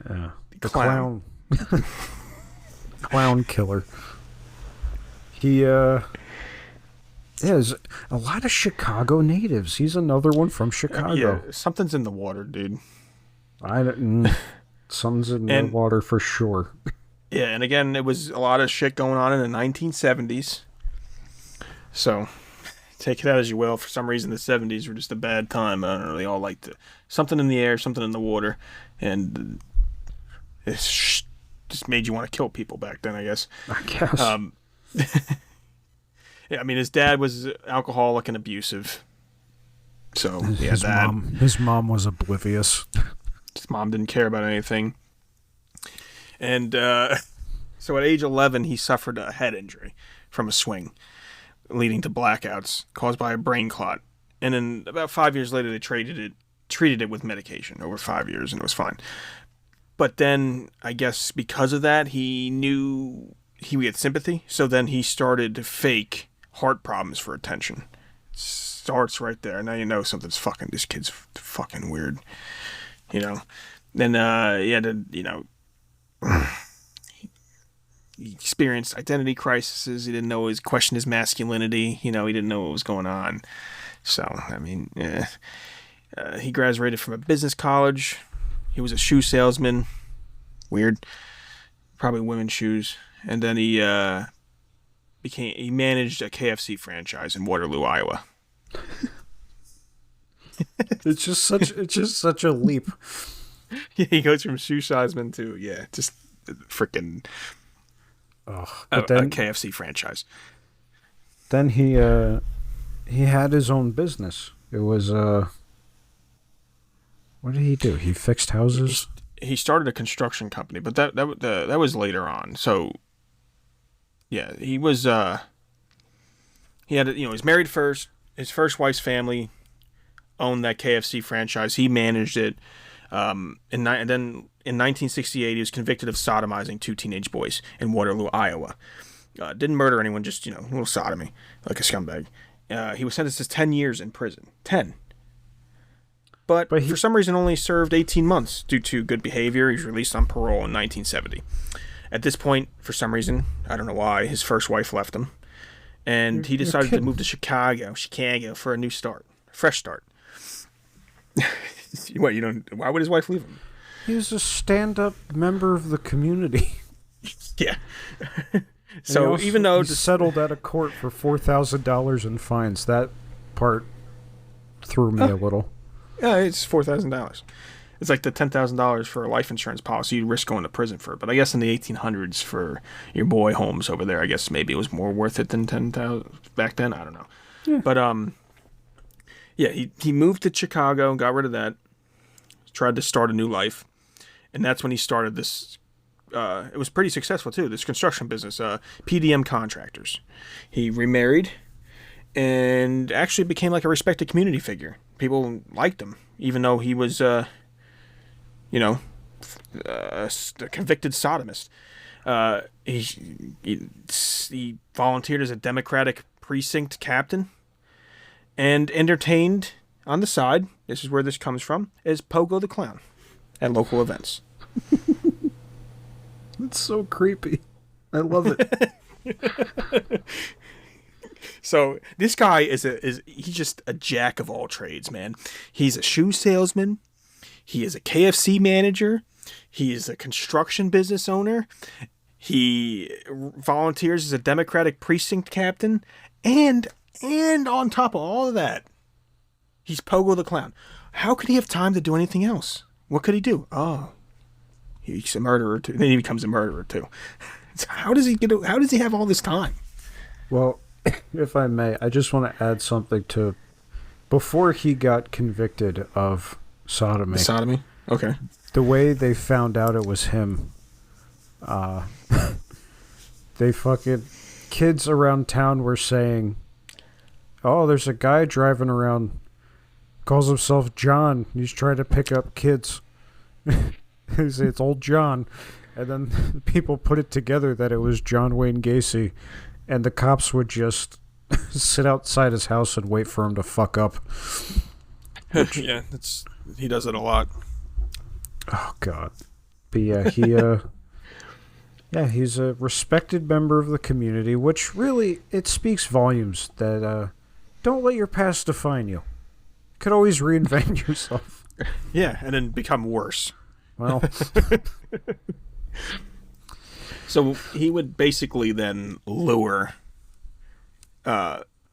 The clown. Clown killer. He is a lot of Chicago natives. He's another one from Chicago. Yeah, something's in the water, dude. Something's in the water for sure. Yeah, and again, it was a lot of shit going on in the 1970s. So, take it out as you will. For some reason, the 70s were just a bad time. I don't know. They all liked something in the air, something in the water, and it just made you want to kill people back then, I guess. I guess. Yeah, I mean, his dad was alcoholic and abusive. So, yeah, his mom was oblivious. His mom didn't care about anything. And so at age 11, he suffered a head injury from a swing, leading to blackouts caused by a brain clot. And then about 5 years later, they treated it with medication over 5 years, and it was fine. But then, I guess because of that, he knew he would get sympathy. So then he started to fake heart problems for attention. Starts right there. Now you know something's fucking. This kid's fucking weird. You know. Then he had to, he experienced identity crises. He didn't know questioned his masculinity. He didn't know what was going on. So I mean, yeah. He graduated from a business college. He was a shoe salesman. Weird. Probably women's shoes. And then he managed a KFC franchise in Waterloo, Iowa. It's just such a leap. Yeah, he goes from shoe salesman to just freaking a KFC franchise. Then he had his own business. It was what did he do? He fixed houses. He started a construction company, but that was later on. So yeah, he was he had he was married first. His first wife's family owned that KFC franchise. He managed it. And then in 1968, he was convicted of sodomizing 2 teenage boys in Waterloo, Iowa. Didn't murder anyone, just, a little sodomy, like a scumbag. He was sentenced to 10 years in prison. 10. But for some reason only served 18 months due to good behavior. He was released on parole in 1970. At this point, for some reason, I don't know why, his first wife left him. And he decided to move to Chicago for a new start. Fresh start. What, why would his wife leave him? He was a stand-up member of the community. Yeah. So even though he settled out of court for $4,000 in fines, that part threw me a little. Yeah, it's $4,000. It's like the $10,000 for a life insurance policy you'd risk going to prison for. But I guess in the 1800s for your boy Holmes over there, I guess maybe it was more worth it than $10,000 back then. I don't know. Yeah. But yeah, he moved to Chicago and got rid of that. Tried to start a new life, and that's when he started this. It was pretty successful too. This construction business, PDM Contractors. He remarried, and actually became like a respected community figure. People liked him, even though he was, a convicted sodomist. He volunteered as a Democratic precinct captain, and entertained on the side. This is where this comes from. Is Pogo the Clown at local events. It's so creepy. I love it. So this guy is he's just a jack of all trades, man. He's a shoe salesman. He is a KFC manager. He is a construction business owner. He volunteers as a Democratic precinct captain, and on top of all of that, he's Pogo the Clown. How could he have time to do anything else? What could he do? Oh, he's a murderer too. Then he becomes a murderer too. So how does he have all this time? Well, if I may, I just want to add something to before he got convicted of sodomy. Sodomy? Okay. The way they found out it was him, they fucking kids around town were saying, "Oh, there's a guy driving around, calls himself John. He's trying to pick up kids." They say it's old John, and then people put it together that it was John Wayne Gacy, and the cops would just sit outside his house and wait for him to fuck up. Yeah, he does it a lot. Oh God, but yeah, he's a respected member of the community, which really it speaks volumes that don't let your past define you. You could always reinvent yourself. Yeah, and then become worse. Well, so he would basically then lure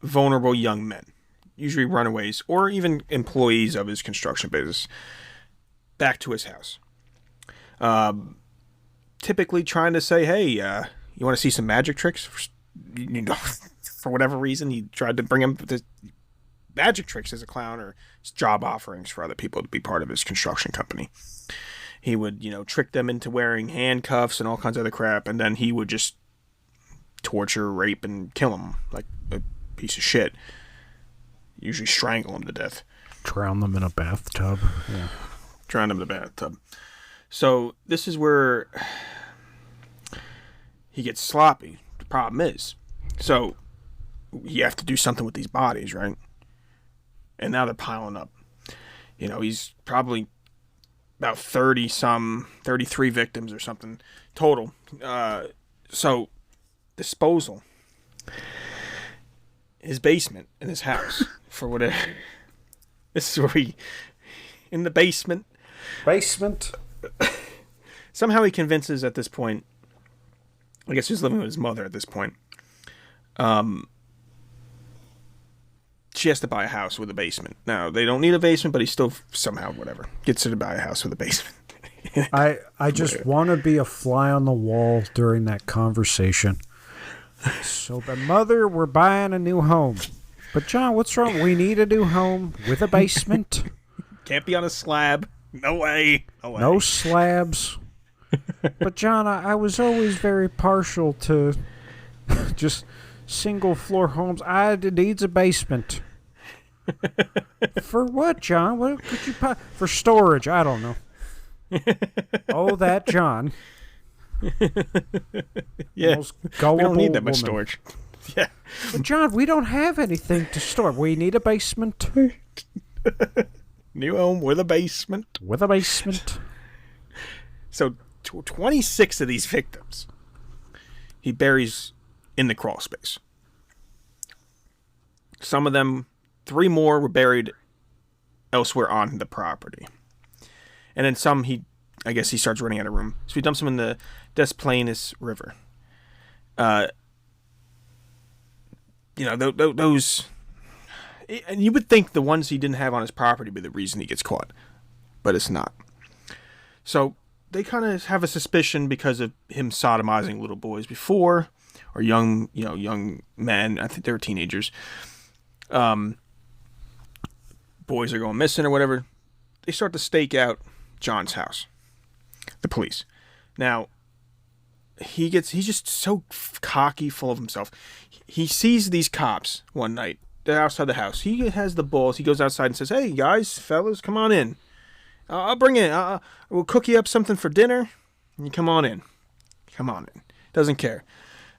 vulnerable young men, usually runaways or even employees of his construction business, back to his house. Typically trying to say, hey, you want to see some magic tricks? For whatever reason, he tried to bring him to magic tricks as a clown or job offerings for other people to be part of his construction company. He would, trick them into wearing handcuffs and all kinds of other crap, and then he would just torture, rape, and kill them like a piece of shit. Usually strangle them to death. drown them in a bathtub. Yeah. Drown them in the bathtub. So this is where he gets sloppy. The problem is, so you have to do something with these bodies, right? And now they're piling up. He's probably about 33 victims or something total. So disposal. His basement in his house for whatever. This is where in the basement. Somehow he convinces at this point, I guess he's living with his mother at this point. She has to buy a house with a basement. Now, they don't need a basement, but he still somehow, whatever, gets her to buy a house with a basement. I just want to be a fly on the wall during that conversation. So, but Mother, we're buying a new home. But John, what's wrong? We need a new home with a basement. Can't be on a slab. No way. No slabs. But John, I was always very partial to just single floor homes. It needs a basement. For what, John? What could you for storage? I don't know. Oh, that John. Yeah, we don't need that much woman. storage. Yeah, but John, we don't have anything to store. We need a basement. New home with a basement. With a basement. So 26 of these victims he buries in the crawl space. Some of them, 3 more were buried elsewhere on the property. And then some I guess he starts running out of room. So he dumps them in the Des Plaines River. Those... And you would think the ones he didn't have on his property would be the reason he gets caught. But it's not. So they kind of have a suspicion because of him sodomizing little boys before, or young men. I think they were teenagers. Boys are going missing or whatever. They start to stake out John's house. The police. Now, he's just so cocky, full of himself. He sees these cops one night. They're outside the house. He has the balls. He goes outside and says, "Hey, guys, fellas, come on in. I'll bring in. We'll cook you up something for dinner. And you come on in. Come on in." Doesn't care.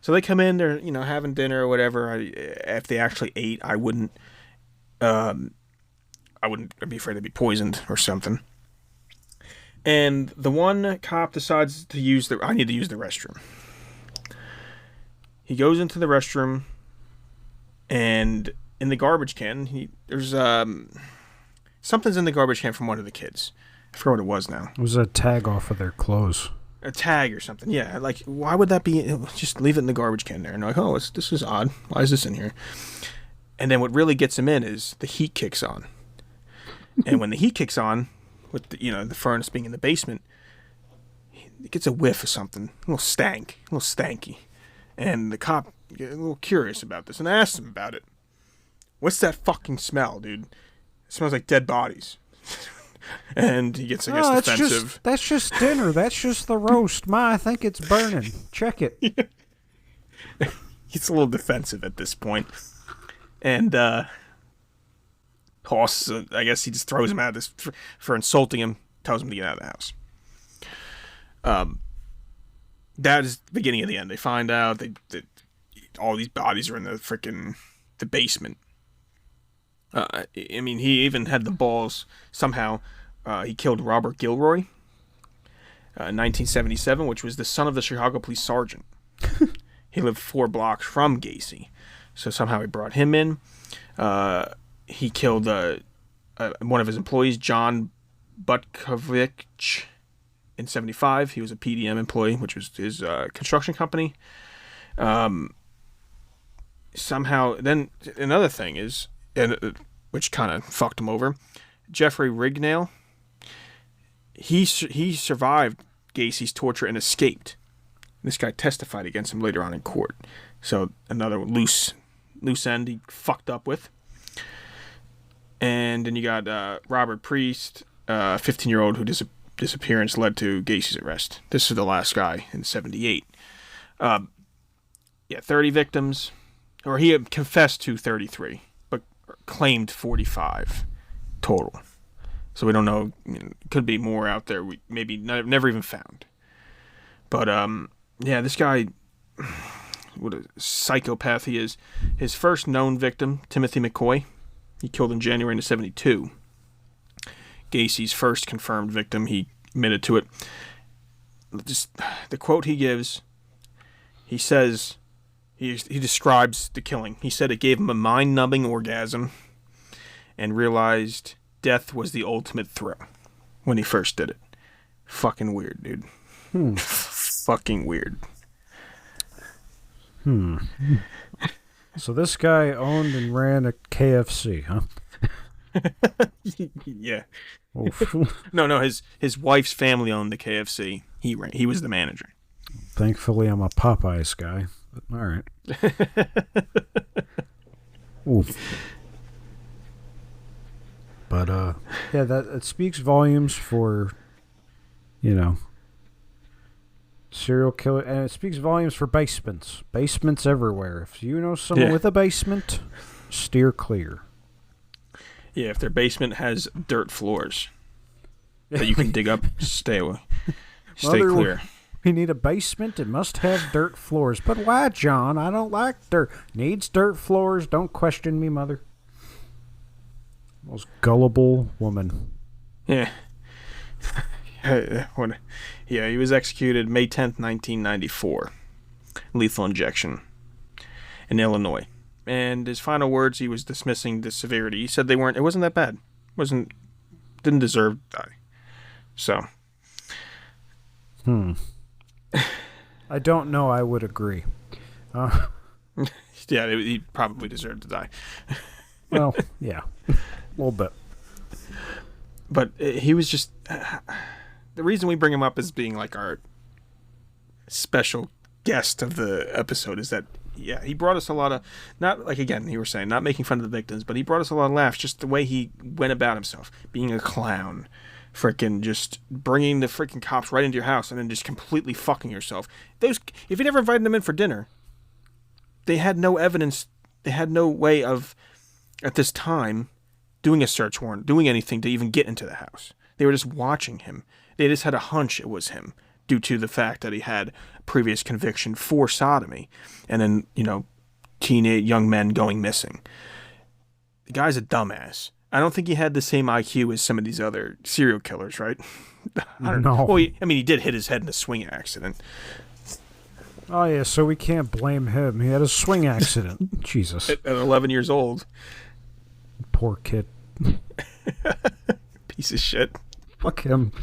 So they come in. They're having dinner or whatever. If they actually ate, I wouldn't. I'd be afraid they'd be poisoned or something. And the one cop decides to use the. I need to use the restroom. He goes into the restroom, and in the garbage can, there's something's in the garbage can from one of the kids. I forgot what it was now. It was a tag off of their clothes. A tag or something. Yeah, like why would that be? Just leave it in the garbage can there. And like, oh, this is odd. Why is this in here? And then what really gets him in is the heat kicks on. And when the heat kicks on, with the furnace being in the basement, he gets a whiff of something, a little stanky. And the cop get a little curious about this and asks him about it. What's that fucking smell, dude? It smells like dead bodies. And he gets, I guess, defensive. That's just dinner. That's just the roast. Ma, I think it's burning. Check it. He's a little defensive at this point. And Hoss, I guess he just throws him out of this for insulting him, tells him to get out of the house. That is the beginning of the end. They find out that all these bodies are in the basement. I mean, he even had the balls somehow. He killed Robert Gilroy in 1977, which was the son of the Chicago police sergeant. He lived 4 blocks from Gacy, so somehow he brought him in. He killed one of his employees, John Butkovich, in 75. He was a PDM employee, which was his construction company. Somehow, then another thing is, which kind of fucked him over, Jeffrey Rignall, he survived Gacy's torture and escaped. This guy testified against him later on in court. So another loose end he fucked up with. And then you got Robert Priest, 15-year-old whose disappearance led to Gacy's arrest. This is the last guy in 78. 30 victims, or he had confessed to 33, but claimed 45 total. So we don't know. Could be more out there. We maybe never even found. But this guy, what a psychopath he is. His first known victim, Timothy McCoy, he killed in January of 72. Gacy's first confirmed victim, he admitted to it. Just the quote he gives, he says, he describes the killing. He said it gave him a mind-numbing orgasm and realized death was the ultimate thrill when he first did it. Fucking weird, dude. Fucking weird. So this guy owned and ran a KFC, huh? Yeah. No. His wife's family owned the KFC. He was the manager. Thankfully, I'm a Popeyes guy. But all right. Oof. But that it speaks volumes for, serial killer, and it speaks volumes for basements everywhere. If you know someone with a basement, steer clear. Yeah, if their basement has dirt floors that you can dig up, stay away. Stay clear. We need a basement. It must have dirt floors. But why, John? I don't like dirt. Needs dirt floors. Don't question me, mother. Most gullible woman. Yeah. He was executed May 10th, 1994. Lethal injection in Illinois. And his final words, he was dismissing the severity. He said it wasn't that bad. Didn't deserve to die. So. I don't know. I would agree. Yeah, he probably deserved to die. Well, yeah. A little bit. But he was just... the reason we bring him up as being like our special guest of the episode is that, he brought us a lot of... Not, like, again, you were saying, not making fun of the victims, but he brought us a lot of laughs. Just the way he went about himself. Being a clown. Freaking just bringing the freaking cops right into your house and then just completely fucking yourself. If you never invited them in for dinner, they had no evidence. They had no way of, at this time, doing a search warrant, doing anything to even get into the house. They were just watching him. They just had a hunch it was him due to the fact that he had previous conviction for sodomy and then, teenage young men going missing. The guy's a dumbass. I don't think he had the same IQ as some of these other serial killers, right? I don't know. No. Well, he did hit his head in a swing accident. Oh, yeah, so we can't blame him. He had a swing accident. Jesus. At 11 years old. Poor kid. Piece of shit. Fuck him.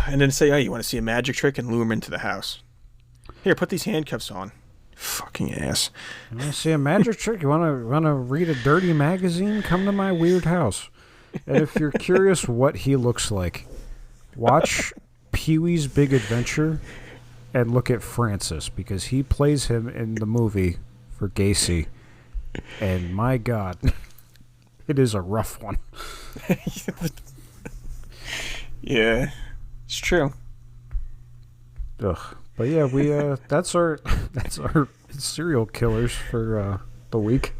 And then say, oh, you want to see a magic trick, and lure him into the house. Here, put these handcuffs on. Fucking ass. You want to see a magic trick? You want to read a dirty magazine? Come to my weird house. And if you're curious what he looks like, watch Pee-wee's Big Adventure and look at Francis, because he plays him in the movie for Gacy. And my God, it is a rough one. Yeah, it's true. Ugh. But yeah, we that's our serial killers for the week.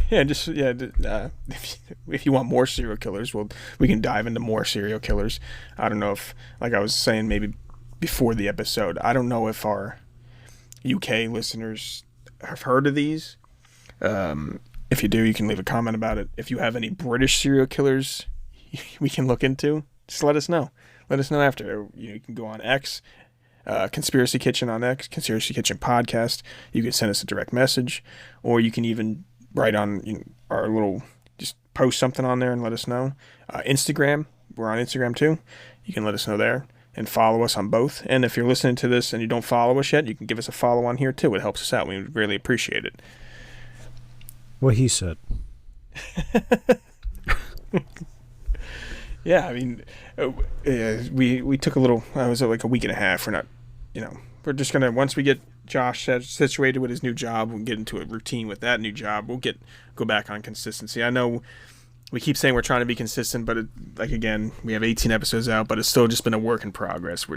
Yeah, if you want more serial killers, we can dive into more serial killers. I don't know if, like I was saying maybe before the episode, I don't know if our UK listeners have heard of these. If you do, you can leave a comment about it. If you have any British serial killers we can look into, just let us know. Let us know after. You can go on X, Conspiracy Kitchen on X, Conspiracy Kitchen Podcast. You can send us a direct message, or you can even write on our little, just post something on there and let us know. Instagram, we're on Instagram too. You can let us know there and follow us on both. And if you're listening to this and you don't follow us yet, you can give us a follow on here too. It helps us out. We would really appreciate it. What he said. Yeah, I mean, we took a little. I was like a week and a half. We're not, we're just gonna, once we get Josh situated with his new job, we'll get into a routine with that new job. We'll go back on consistency. I know we keep saying we're trying to be consistent, but again, we have 18 episodes out, but it's still just been a work in progress.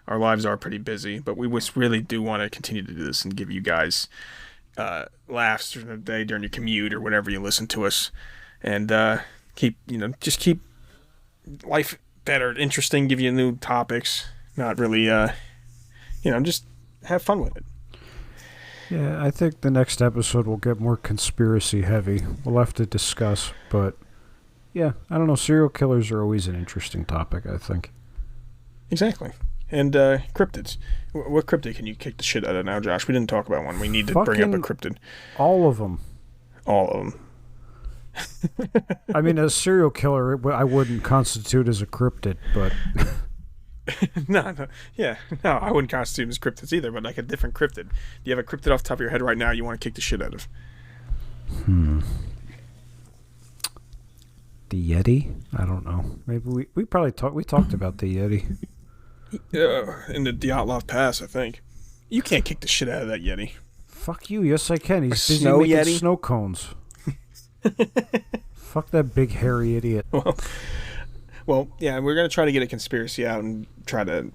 Our lives are pretty busy, but we really do want to continue to do this and give you guys laughs during the day, during your commute or whatever you listen to us, and keep life better, interesting, give you new topics, not really just have fun with it. Yeah, I think the next episode will get more conspiracy heavy. We'll have to discuss, but yeah, I don't know, serial killers are always an interesting topic, I think. Exactly. And cryptids. What cryptid can you kick the shit out of now, Josh? We didn't talk about one. We need to bring up a cryptid. All of them. All of them. I mean, as a serial killer, I wouldn't constitute as a cryptid, but... No, I wouldn't constitute as cryptids either, but like a different cryptid. Do you have a cryptid off the top of your head right now you want to kick the shit out of? The Yeti? I don't know. Maybe we probably talked about the Yeti. In the Dyatlov Pass, I think. You can't kick the shit out of that Yeti. Fuck you, yes I can. He's busy snow making Yeti? snow cones. Fuck that big hairy idiot. Well, yeah, we're going to try to get a conspiracy out and try to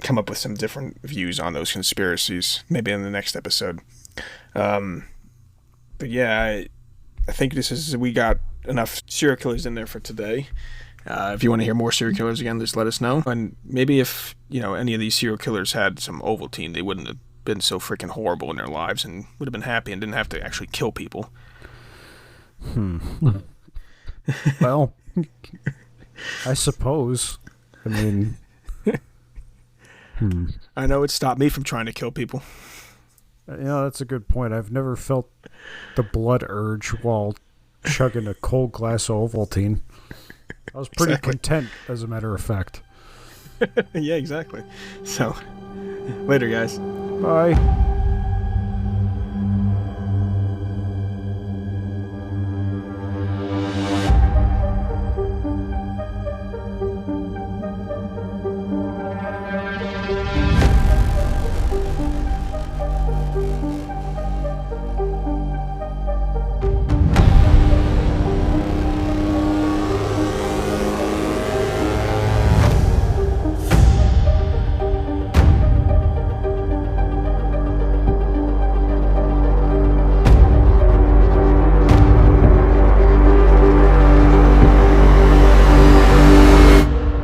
come up with some different views on those conspiracies, maybe in the next episode. But yeah, I think we got enough serial killers in there for today. If you want to hear more serial killers again, just let us know. And maybe if, any of these serial killers had some Ovaltine, they wouldn't have been so freaking horrible in their lives and would have been happy and didn't have to actually kill people. Well, I suppose. I mean... I know it stopped me from trying to kill people. That's a good point. I've never felt the blood urge while chugging a cold glass of Ovaltine. I was pretty content, as a matter of fact. Yeah, exactly. So, later, guys. Bye.